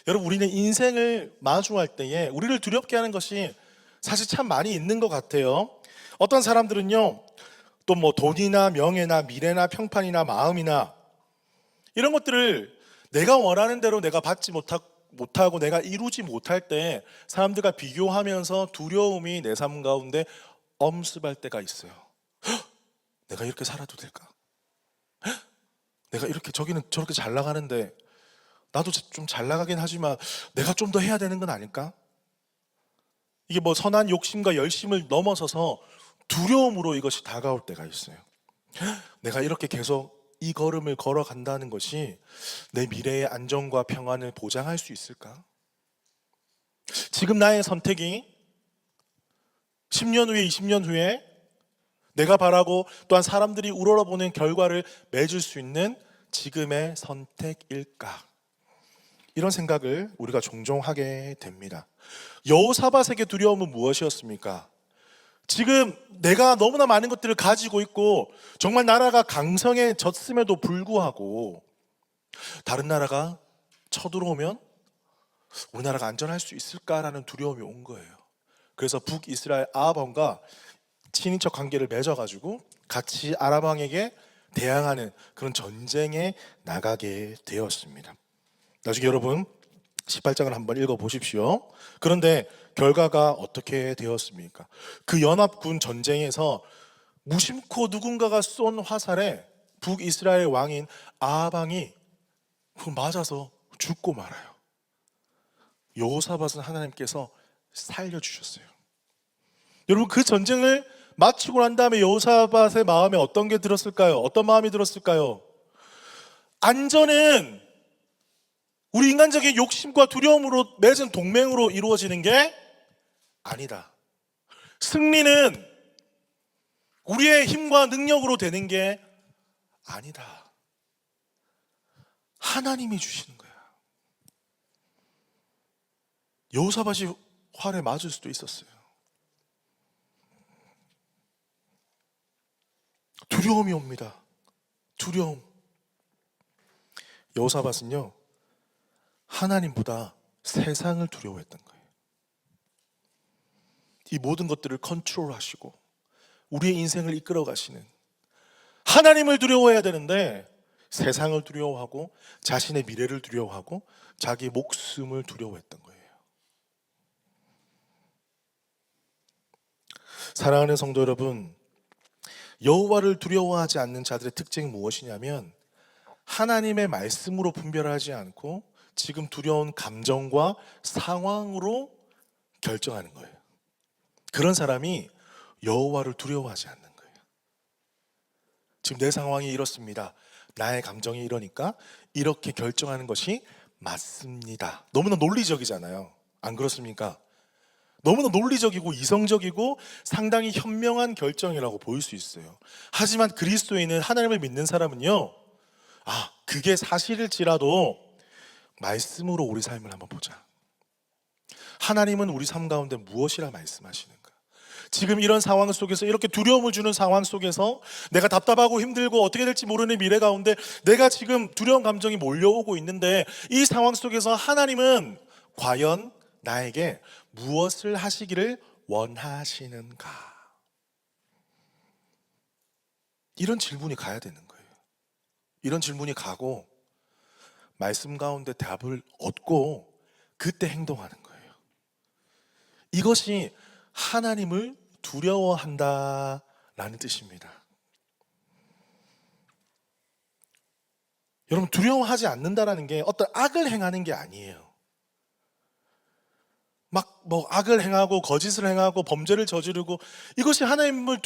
여러분, 우리는 인생을 마주할 때에 우리를 두렵게 하는 것이 사실 참 많이 있는 것 같아요. 어떤 사람들은요, 또 뭐 돈이나 명예나 미래나 평판이나 마음이나 이런 것들을 내가 원하는 대로 내가 받지 못하고 내가 이루지 못할 때 사람들과 비교하면서 두려움이 내 삶 가운데 엄습할 때가 있어요. 내가 이렇게 살아도 될까? 내가 이렇게 저기는 저렇게 잘 나가는데 나도 좀 잘 나가긴 하지만 내가 좀 더 해야 되는 건 아닐까? 이게 뭐 선한 욕심과 열심을 넘어서서 두려움으로 이것이 다가올 때가 있어요. 내가 이렇게 계속 이 걸음을 걸어간다는 것이 내 미래의 안정과 평안을 보장할 수 있을까? 지금 나의 선택이 10년 후에 20년 후에 내가 바라고 또한 사람들이 우러러보는 결과를 맺을 수 있는 지금의 선택일까? 이런 생각을 우리가 종종 하게 됩니다. 여호사밧에게 두려움은 무엇이었습니까? 지금 내가 너무나 많은 것들을 가지고 있고 정말 나라가 강성해졌음에도 불구하고 다른 나라가 쳐들어오면 우리나라가 안전할 수 있을까라는 두려움이 온 거예요. 그래서 북이스라엘 아합 왕과 친인척 관계를 맺어가지고 같이 아람 왕에게 대항하는 그런 전쟁에 나가게 되었습니다. 나중에 여러분 18장을 한번 읽어보십시오. 그런데 결과가 어떻게 되었습니까? 그 연합군 전쟁에서 무심코 누군가가 쏜 화살에 북이스라엘 왕인 아합 왕이 맞아서 죽고 말아요. 여호사밧은 하나님께서 살려주셨어요. 여러분, 그 전쟁을 마치고 난 다음에 여호사밧의 마음에 어떤 게 들었을까요? 어떤 마음이 들었을까요? 안전은 우리 인간적인 욕심과 두려움으로 맺은 동맹으로 이루어지는 게 아니다. 승리는 우리의 힘과 능력으로 되는 게 아니다. 하나님이 주시는 거야. 여호사밧이 활에 맞을 수도 있었어요. 두려움이 옵니다. 두려움. 여호사밧은요, 하나님보다 세상을 두려워했던 거예요. 이 모든 것들을 컨트롤하시고 우리의 인생을 이끌어 가시는 하나님을 두려워해야 되는데 세상을 두려워하고 자신의 미래를 두려워하고 자기 목숨을 두려워했던 거예요. 사랑하는 성도 여러분, 여호와를 두려워하지 않는 자들의 특징이 무엇이냐면 하나님의 말씀으로 분별하지 않고 지금 두려운 감정과 상황으로 결정하는 거예요. 그런 사람이 여호와를 두려워하지 않는 거예요. 지금 내 상황이 이렇습니다. 나의 감정이 이러니까 이렇게 결정하는 것이 맞습니다. 너무나 논리적이잖아요. 안 그렇습니까? 너무나 논리적이고 이성적이고 상당히 현명한 결정이라고 보일 수 있어요. 하지만 그리스도인은, 하나님을 믿는 사람은요, 그게 사실일지라도 말씀으로 우리 삶을 한번 보자. 하나님은 우리 삶 가운데 무엇이라 말씀하시는가? 지금 이런 상황 속에서, 이렇게 두려움을 주는 상황 속에서 내가 답답하고 힘들고 어떻게 될지 모르는 미래 가운데 내가 지금 두려운 감정이 몰려오고 있는데 이 상황 속에서 하나님은 과연 나에게 무엇을 하시기를 원하시는가? 이런 질문이 가야 되는 거예요. 이런 질문이 가고 말씀 가운데 답을 얻고 그때 행동하는 거예요. 이것이 하나님을 두려워한다라는 뜻입니다. 여러분, 두려워하지 않는다라는 게 어떤 악을 행하는 게 아니에요. 악을 행하고 거짓을 행하고 범죄를 저지르고 이것이 하나님을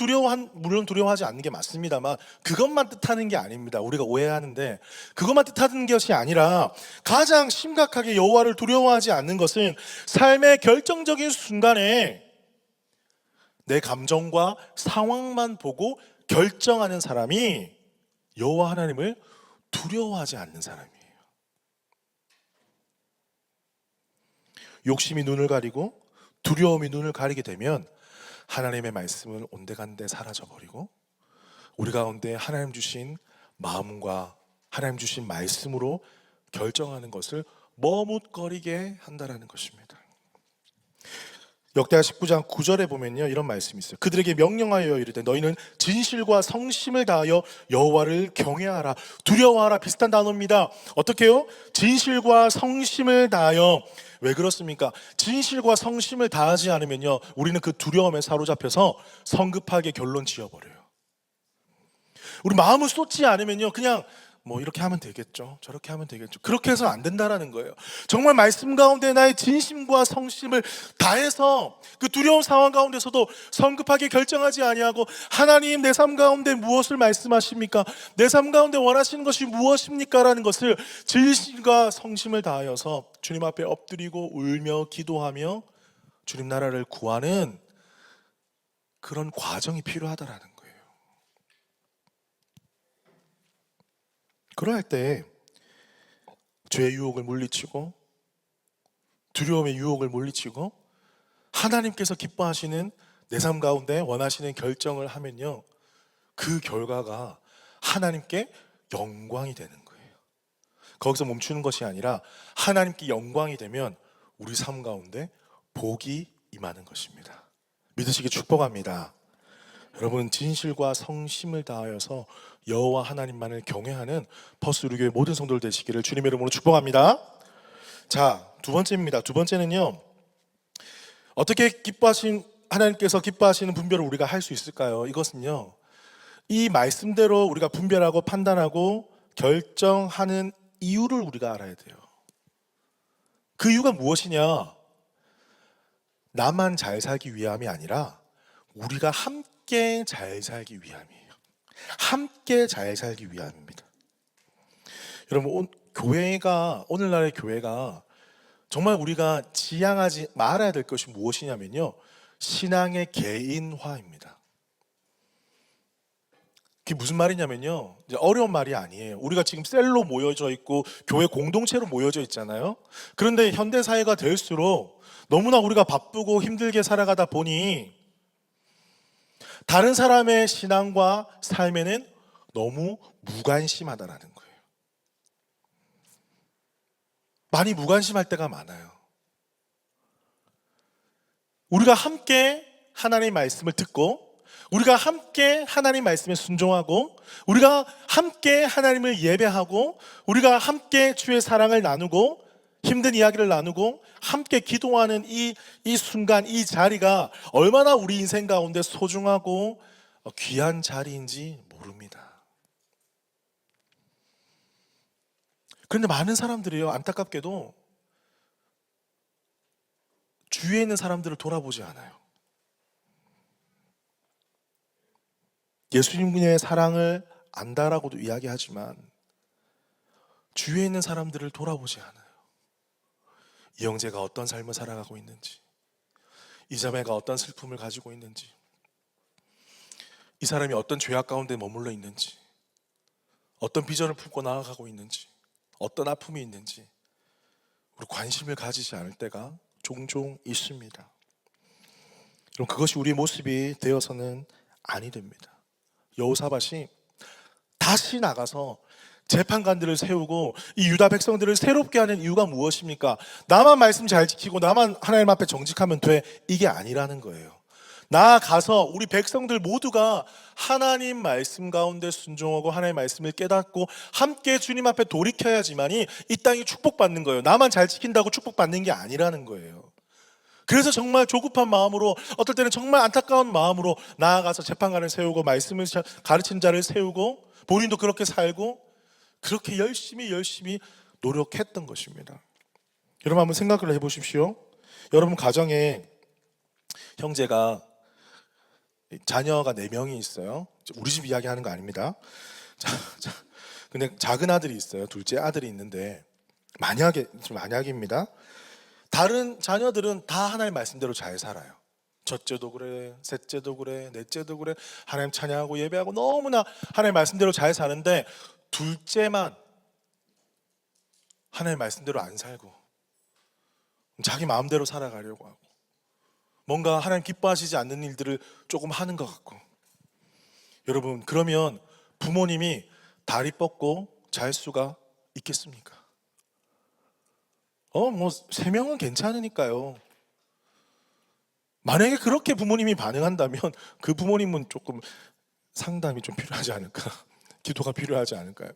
물론 두려워하지 않는 게 맞습니다만 그것만 뜻하는 게 아닙니다. 우리가 오해하는데 그것만 뜻하는 것이 아니라 가장 심각하게 여호와를 두려워하지 않는 것은 삶의 결정적인 순간에 내 감정과 상황만 보고 결정하는 사람이 여호와 하나님을 두려워하지 않는 사람이에요. 욕심이 눈을 가리고 두려움이 눈을 가리게 되면 하나님의 말씀은 온데간데 사라져버리고 우리 가운데 하나님 주신 마음과 하나님 주신 말씀으로 결정하는 것을 머뭇거리게 한다는 것입니다. 역대하 19장 9절에 보면요, 이런 말씀이 있어요. 그들에게 명령하여 이르되 너희는 진실과 성심을 다하여 여호와를 경외하라. 두려워하라 비슷한 단어입니다. 어떻게 해요? 진실과 성심을 다하여. 왜 그렇습니까? 진실과 성심을 다하지 않으면요, 우리는 그 두려움에 사로잡혀서 성급하게 결론 지어버려요. 우리 마음을 쏟지 않으면요, 그냥 이렇게 하면 되겠죠, 저렇게 하면 되겠죠. 그렇게 해서는 안 된다라는 거예요. 정말 말씀 가운데 나의 진심과 성심을 다해서 그 두려운 상황 가운데서도 성급하게 결정하지 아니하고 하나님, 내 삶 가운데 무엇을 말씀하십니까? 내 삶 가운데 원하시는 것이 무엇입니까? 라는 것을 진실과 성심을 다하여서 주님 앞에 엎드리고 울며 기도하며 주님 나라를 구하는 그런 과정이 필요하다라는 거예요. 그럴 때 죄의 유혹을 물리치고 두려움의 유혹을 물리치고 하나님께서 기뻐하시는 내 삶 가운데 원하시는 결정을 하면요, 그 결과가 하나님께 영광이 되는 거예요. 거기서 멈추는 것이 아니라 하나님께 영광이 되면 우리 삶 가운데 복이 임하는 것입니다. 믿으시기 축복합니다. 여러분, 진실과 성심을 다하여서 여호와 하나님만을 경외하는 퍼스 우리 교회 모든 성도들 되시기를 주님의 이름으로 축복합니다. 자, 두 번째입니다. 두 번째는요, 어떻게 하나님께서 기뻐하시는 분별을 우리가 할 수 있을까요? 이것은요, 이 말씀대로 우리가 분별하고 판단하고 결정하는 이유를 우리가 알아야 돼요. 그 이유가 무엇이냐? 나만 잘 살기 위함이 아니라 우리가 함께 잘 살기 위함이에요. 함께 잘 살기 위함입니다. 여러분, 오늘날의 교회가 정말 우리가 지향하지 말아야 될 것이 무엇이냐면요, 신앙의 개인화입니다. 그게 무슨 말이냐면요, 이제 어려운 말이 아니에요. 우리가 지금 셀로 모여져 있고 교회 공동체로 모여져 있잖아요. 그런데 현대 사회가 될수록 너무나 우리가 바쁘고 힘들게 살아가다 보니 다른 사람의 신앙과 삶에는 너무 무관심하다라는 거예요. 많이 무관심할 때가 많아요. 우리가 함께 하나님의 말씀을 듣고, 우리가 함께 하나님 말씀에 순종하고, 우리가 함께 하나님을 예배하고, 우리가 함께 주의 사랑을 나누고, 힘든 이야기를 나누고, 함께 기도하는 이 순간, 이 자리가 얼마나 우리 인생 가운데 소중하고 귀한 자리인지 모릅니다. 그런데 많은 사람들이요, 안타깝게도 주위에 있는 사람들을 돌아보지 않아요. 예수님의 사랑을 안다라고도 이야기하지만 주위에 있는 사람들을 돌아보지 않아요. 이 형제가 어떤 삶을 살아가고 있는지, 이 자매가 어떤 슬픔을 가지고 있는지, 이 사람이 어떤 죄악 가운데 머물러 있는지, 어떤 비전을 품고 나아가고 있는지, 어떤 아픔이 있는지 우리 관심을 가지지 않을 때가 종종 있습니다. 그럼 그것이 우리의 모습이 되어서는 아니 됩니다. 여호사밧이 다시 나가서 재판관들을 세우고 이 유다 백성들을 새롭게 하는 이유가 무엇입니까? 나만 말씀 잘 지키고 나만 하나님 앞에 정직하면 돼, 이게 아니라는 거예요. 나아가서 우리 백성들 모두가 하나님 말씀 가운데 순종하고 하나님의 말씀을 깨닫고 함께 주님 앞에 돌이켜야지만이 이 땅이 축복받는 거예요. 나만 잘 지킨다고 축복받는 게 아니라는 거예요. 그래서 정말 조급한 마음으로, 어떨 때는 정말 안타까운 마음으로 나아가서 재판관을 세우고 말씀을 가르친 자를 세우고 본인도 그렇게 살고 그렇게 열심히 노력했던 것입니다. 여러분, 한번 생각을 해보십시오. 여러분 가정에 형제가 자녀가 4명이 있어요. 우리 집 이야기하는 거 아닙니다. 근데 작은 아들이 있어요. 둘째 아들이 있는데 만약입니다. 다른 자녀들은 다 하나님 말씀대로 잘 살아요. 첫째도 그래, 셋째도 그래, 넷째도 그래, 하나님 찬양하고 예배하고 너무나 하나님 말씀대로 잘 사는데 둘째만 하나님 말씀대로 안 살고 자기 마음대로 살아가려고 하고 뭔가 하나님 기뻐하시지 않는 일들을 조금 하는 것 같고. 여러분, 그러면 부모님이 다리 뻗고 잘 수가 있겠습니까? 3명은 괜찮으니까요. 만약에 그렇게 부모님이 반응한다면 그 부모님은 조금 상담이 좀 필요하지 않을까? 기도가 필요하지 않을까요?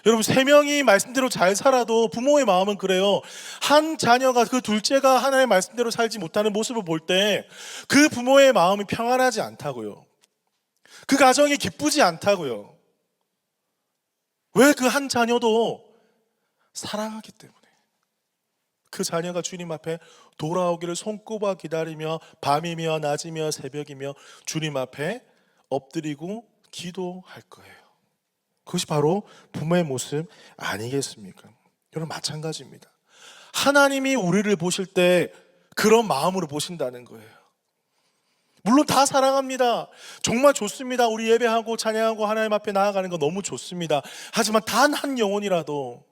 여러분, 3명이 말씀대로 잘 살아도 부모의 마음은 그래요. 한 자녀가, 그 둘째가 하나님의 말씀대로 살지 못하는 모습을 볼 때 그 부모의 마음이 평안하지 않다고요. 그 가정이 기쁘지 않다고요. 왜? 그 한 자녀도 사랑하기 때문에. 그 자녀가 주님 앞에 돌아오기를 손꼽아 기다리며 밤이며 낮이며 새벽이며 주님 앞에 엎드리고 기도할 거예요. 그것이 바로 부모의 모습 아니겠습니까? 여러분, 마찬가지입니다. 하나님이 우리를 보실 때 그런 마음으로 보신다는 거예요. 물론 다 사랑합니다. 정말 좋습니다. 우리 예배하고 찬양하고 하나님 앞에 나아가는 거 너무 좋습니다. 하지만 단 한 영혼이라도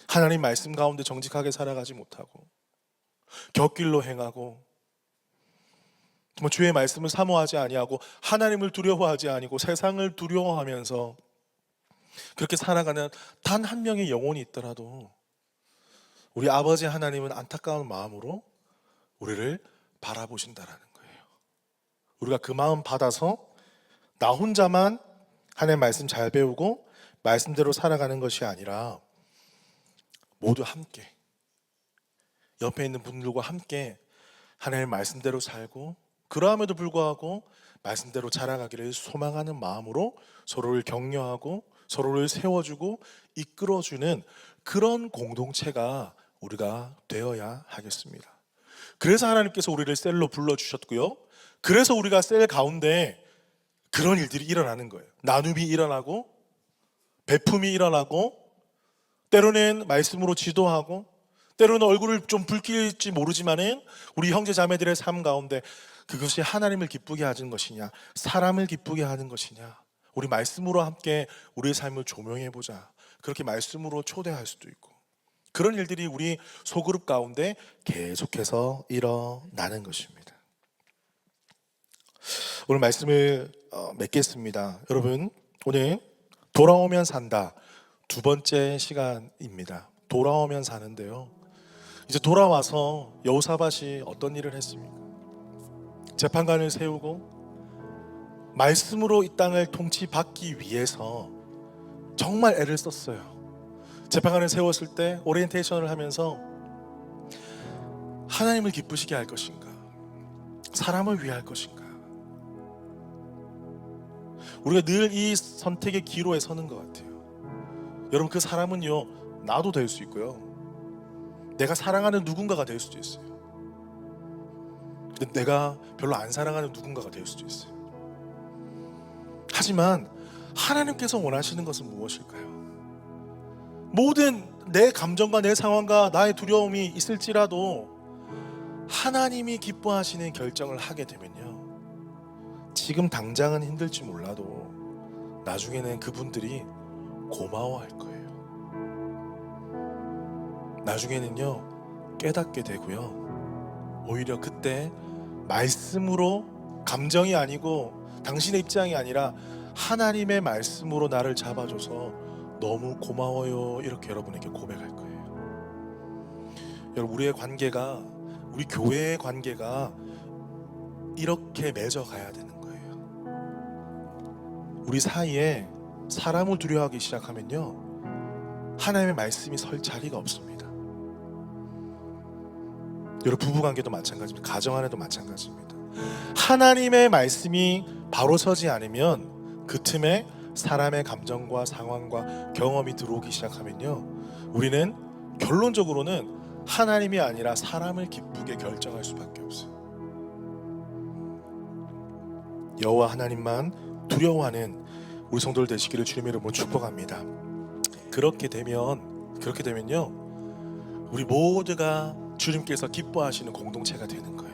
하나님 말씀 가운데 정직하게 살아가지 못하고 곁길로 행하고 정말 주의 말씀을 사모하지 아니하고 하나님을 두려워하지 아니고 세상을 두려워하면서 그렇게 살아가는 단 한 명의 영혼이 있더라도 우리 아버지 하나님은 안타까운 마음으로 우리를 바라보신다라는 거예요. 우리가 그 마음 받아서 나 혼자만 하나님 말씀 잘 배우고 말씀대로 살아가는 것이 아니라 모두 함께 옆에 있는 분들과 함께 하나님 말씀대로 살고 그러함에도 불구하고 말씀대로 자라가기를 소망하는 마음으로 서로를 격려하고 서로를 세워주고 이끌어주는 그런 공동체가 우리가 되어야 하겠습니다. 그래서 하나님께서 우리를 셀로 불러주셨고요. 그래서 우리가 셀 가운데 그런 일들이 일어나는 거예요. 나눔이 일어나고 베품이 일어나고 때로는 말씀으로 지도하고 때로는 얼굴을 좀 붉힐지 모르지만은 우리 형제 자매들의 삶 가운데 그것이 하나님을 기쁘게 하는 것이냐 사람을 기쁘게 하는 것이냐 우리 말씀으로 함께 우리의 삶을 조명해보자 그렇게 말씀으로 초대할 수도 있고 그런 일들이 우리 소그룹 가운데 계속해서 일어나는 것입니다. 오늘 말씀을 맺겠습니다. 여러분 오늘 돌아오면 산다 두 번째 시간입니다. 돌아오면 사는데요. 이제 돌아와서 여호사밧이 어떤 일을 했습니까? 재판관을 세우고 말씀으로 이 땅을 통치받기 위해서 정말 애를 썼어요. 재판관을 세웠을 때 오리엔테이션을 하면서 하나님을 기쁘시게 할 것인가 사람을 위할 것인가 우리가 늘 이 선택의 기로에 서는 것 같아요. 여러분 그 사람은요 나도 될 수 있고요 내가 사랑하는 누군가가 될 수도 있어요. 근데 내가 별로 안 사랑하는 누군가가 될 수도 있어요. 하지만 하나님께서 원하시는 것은 무엇일까요? 모든 내 감정과 내 상황과 나의 두려움이 있을지라도 하나님이 기뻐하시는 결정을 하게 되면요 지금 당장은 힘들지 몰라도 나중에는 그분들이 고마워할 거예요. 나중에는요 깨닫게 되고요 오히려 그때 말씀으로 감정이 아니고 당신의 입장이 아니라 하나님의 말씀으로 나를 잡아줘서 너무 고마워요 이렇게 여러분에게 고백할 거예요. 여러분 우리의 관계가 우리 교회의 관계가 이렇게 맺어가야 되는 거예요. 우리 사이에 사람을 두려워하기 시작하면요 하나님의 말씀이 설 자리가 없습니다. 여러분 부부관계도 마찬가지입니다. 가정 안에도 마찬가지입니다. 하나님의 말씀이 바로 서지 않으면 그 틈에 사람의 감정과 상황과 경험이 들어오기 시작하면요 우리는 결론적으로는 하나님이 아니라 사람을 기쁘게 결정할 수밖에 없어요. 여호와 하나님만 두려워하는 우리 성도들 되시기를 주님의 이름으로 축복합니다. 그렇게 되면요 우리 모두가 주님께서 기뻐하시는 공동체가 되는 거예요.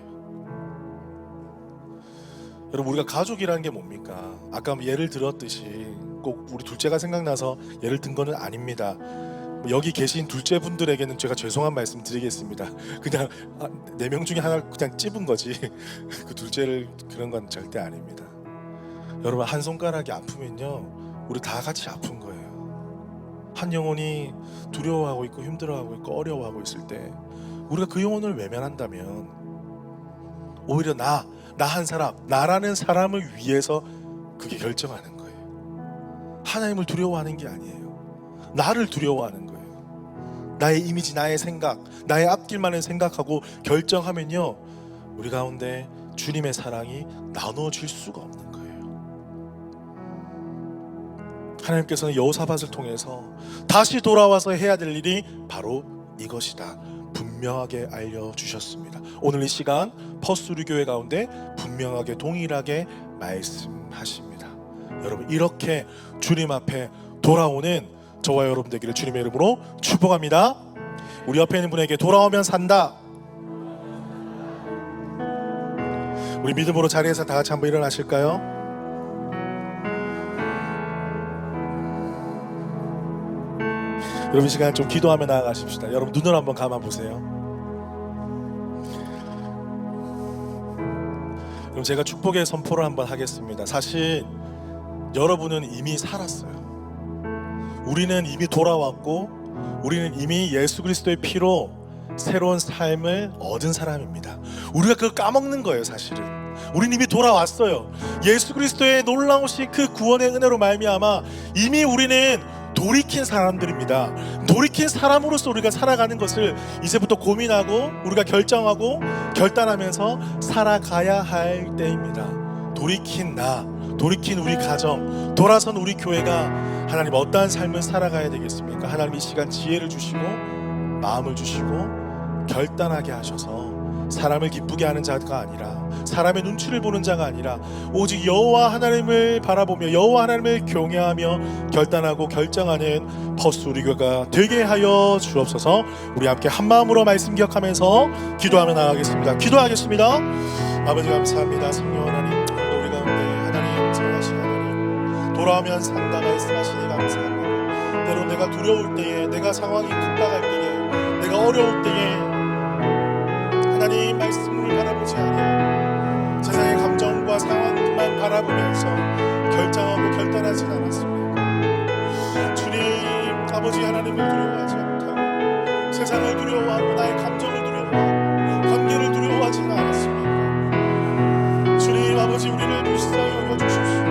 여러분 우리가 가족이라는 게 뭡니까? 아까 예를 들었듯이 꼭 우리 둘째가 생각나서 예를 든 거는 아닙니다. 여기 계신 둘째 분들에게는 제가 죄송한 말씀 드리겠습니다. 그냥 4명 중에 하나 그냥 찝은 거지 그 둘째를 그런 건 절대 아닙니다. 여러분 한 손가락이 아프면요 우리 다 같이 아픈 거예요. 한 영혼이 두려워하고 있고 힘들어하고 있고 어려워하고 있을 때 우리가 그 영혼을 외면한다면 오히려 나 한 사람 나라는 사람을 위해서 그게 결정하는 거예요. 하나님을 두려워하는 게 아니에요. 나를 두려워하는 거예요. 나의 이미지 나의 생각 나의 앞길만을 생각하고 결정하면요 우리 가운데 주님의 사랑이 나눠질 수가 없는 거예요. 하나님께서는 여호사밧을 통해서 다시 돌아와서 해야 될 일이 바로 이것이다 분명하게 알려주셨습니다. 오늘 이 시간 퍼스우리 교회 가운데 분명하게 동일하게 말씀하십니다. 여러분 이렇게 주님 앞에 돌아오는 저와 여러분 되기를 주님의 이름으로 축복합니다. 우리 옆에 있는 분에게 돌아오면 산다. 우리 믿음으로 자리에서 다 같이 한번 일어나실까요? 여러분 이 시간 좀 기도하며 나아가십시다. 여러분 눈을 한번 감아 보세요. 그럼 제가 축복의 선포를 한번 하겠습니다. 사실 여러분은 이미 살았어요. 우리는 이미 돌아왔고 우리는 이미 예수 그리스도의 피로 새로운 삶을 얻은 사람입니다. 우리가 그걸 까먹는 거예요. 사실은 우리는 이미 돌아왔어요. 예수 그리스도의 놀라우신 그 구원의 은혜로 말미암아 이미 우리는 돌이킨 사람들입니다. 돌이킨 사람으로서 우리가 살아가는 것을 이제부터 고민하고 우리가 결정하고 결단하면서 살아가야 할 때입니다. 돌이킨 나, 돌이킨 우리 가정, 돌아선 우리 교회가 하나님 어떠한 삶을 살아가야 되겠습니까? 하나님 이 시간 지혜를 주시고 마음을 주시고 결단하게 하셔서 사람을 기쁘게 하는 자가 아니라 사람의 눈치를 보는 자가 아니라 오직 여호와 하나님을 바라보며 여호와 하나님을 경외하며 결단하고 결정하는 퍼스 우리 교회가 되게 하여 주옵소서. 우리 함께 한 마음으로 말씀 기억하면서 기도하며 나가겠습니다. 기도하겠습니다. 아버지 감사합니다. 성령 하나님 우리 가운데 하나님 선하신 하나님 돌아오면 산다 말씀하시니 감사합니다. 때로 내가 두려울 때에 내가 상황이 급박할 때에 내가 어려울 때에 하나님 말씀을 바라보지 아니하고 세상의 감정과 상황만 바라보면서 결정하고 결단하지 않았습니까? 주님 아버지 하나님을 두려워하지 못하고 세상을 두려워하고 나의 감정을 두려워하고 관계를 두려워하지는 않았습니까? 주님 아버지 우리를 불쌍히 여겨주십시오.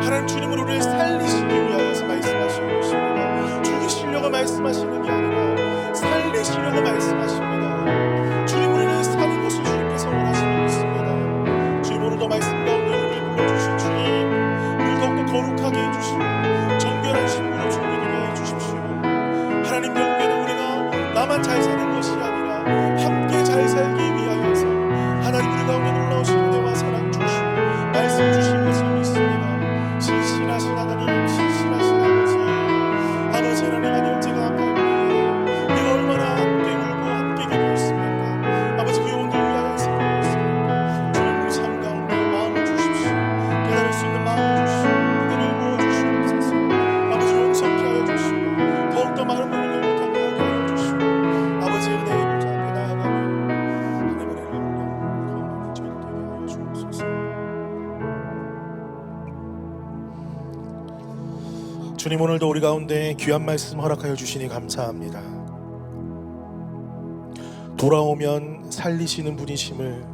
하나님 주님은 우리를 살리시기 위하여서 말씀하시는 것입니다. 죽이시려고 말씀하시는 게 아니라 살리시려고 말씀하십니다. 주님 우리는 사는 것을 주님께서 원하시는 것입니다. 주님 오늘도 말씀 가운데 우리를 불러주신 주님 우리를 더욱더 거룩하게 해주시고 정결한 신부로 준비되게 해주십시오. 하나님 결국에는 우리가 나만 잘 사는 것이 아니라 함께 잘 살기 위하여서 하나님 우리 가운데 놀라우신 은혜와 사랑 주시고 말씀 주신 것을 믿습니다. 신실하신 하나님 신실하신 아버지 아버지 하나님 아니 제가 아파요. 내가 얼마나 함께 울고 함께 기도했습니까? 아버지 그 영혼들 위하여 기도했습니까? 주님 우리 삶 가운데 마음을 주십시오. 깨달을 수 있는 마음을 주시고 은혜를 부어주시옵소서. 아버지 용서케 하여 주시고 더욱더 많은 분을 영원하게 하여 주시고 아버지의 은혜의 보좌 앞에 나아가며 하나님의 은혜를 경험하는 저희들 되게 하여 주옵소서. 주님 오늘도 우리 가운데 귀한 말씀 허락하여 주시니 감사합니다. 돌아오면 살리시는 분이심을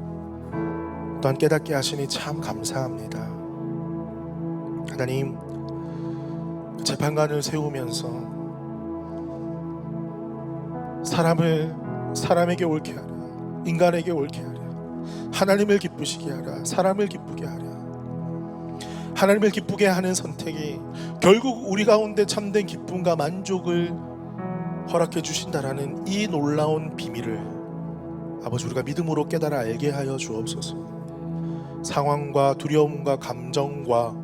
또한 깨닫게 하시니 참 감사합니다. 하나님 재판관을 세우면서 사람에게 옳게 하라, 인간에게 옳게 하라, 하나님을 기쁘시게 하라, 사람을 기쁘게 하라. 하나님을 기쁘게 하는 선택이 결국 우리 가운데 참된 기쁨과 만족을 허락해 주신다라는 이 놀라운 비밀을 아버지 우리가 믿음으로 깨달아 알게 하여 주옵소서. 상황과 두려움과 감정과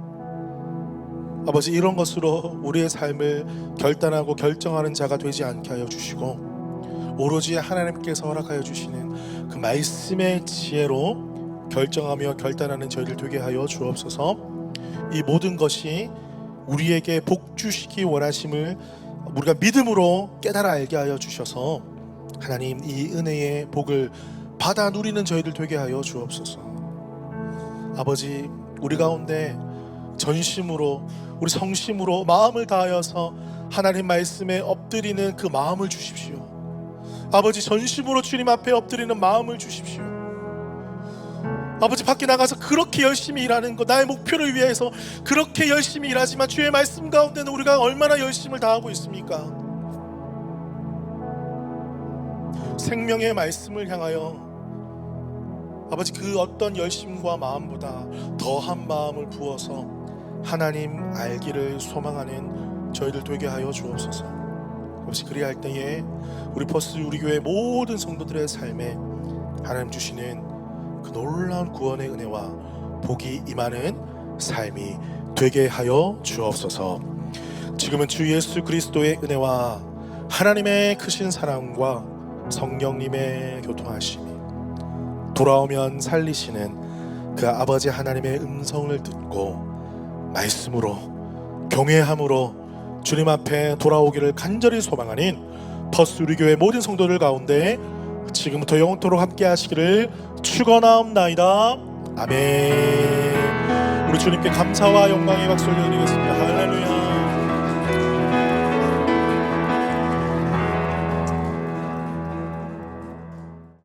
아버지 이런 것으로 우리의 삶을 결단하고 결정하는 자가 되지 않게 하여 주시고 오로지 하나님께서 허락하여 주시는 그 말씀의 지혜로 결정하며 결단하는 저희를 되게 하여 주옵소서. 이 모든 것이 우리에게 복 주시기 원하심을 우리가 믿음으로 깨달아 알게 하여 주셔서 하나님 이 은혜의 복을 받아 누리는 저희들 되게 하여 주옵소서. 아버지 우리 가운데 전심으로 우리 성심으로 마음을 다하여서 하나님 말씀에 엎드리는 그 마음을 주십시오. 아버지 전심으로 주님 앞에 엎드리는 마음을 주십시오. 아버지 밖에 나가서 그렇게 열심히 일하는 것 나의 목표를 위해서 그렇게 열심히 일하지만 주의 말씀 가운데는 우리가 얼마나 열심을 다하고 있습니까? 생명의 말씀을 향하여 아버지 그 어떤 열심과 마음보다 더한 마음을 부어서 하나님 알기를 소망하는 저희들 되게 하여 주옵소서. 혹시 그리할 때에 우리 퍼스 우리 교회 모든 성도들의 삶에 하나님 주시는 그 놀라운 구원의 은혜와 복이 임하는 삶이 되게 하여 주옵소서. 지금은 주 예수 그리스도의 은혜와 하나님의 크신 사랑과 성령님의 교통하심이 돌아오면 살리시는 그 아버지 하나님의 음성을 듣고 말씀으로 경외함으로 주님 앞에 돌아오기를 간절히 소망하는 퍼스 우리 교회 모든 성도들 가운데 지금부터 영원토록 함께 하시기를 축원하옵나이다. 아멘. 우리 주님께 감사와 영광의 박수 올려드리겠습니다. 할렐루야.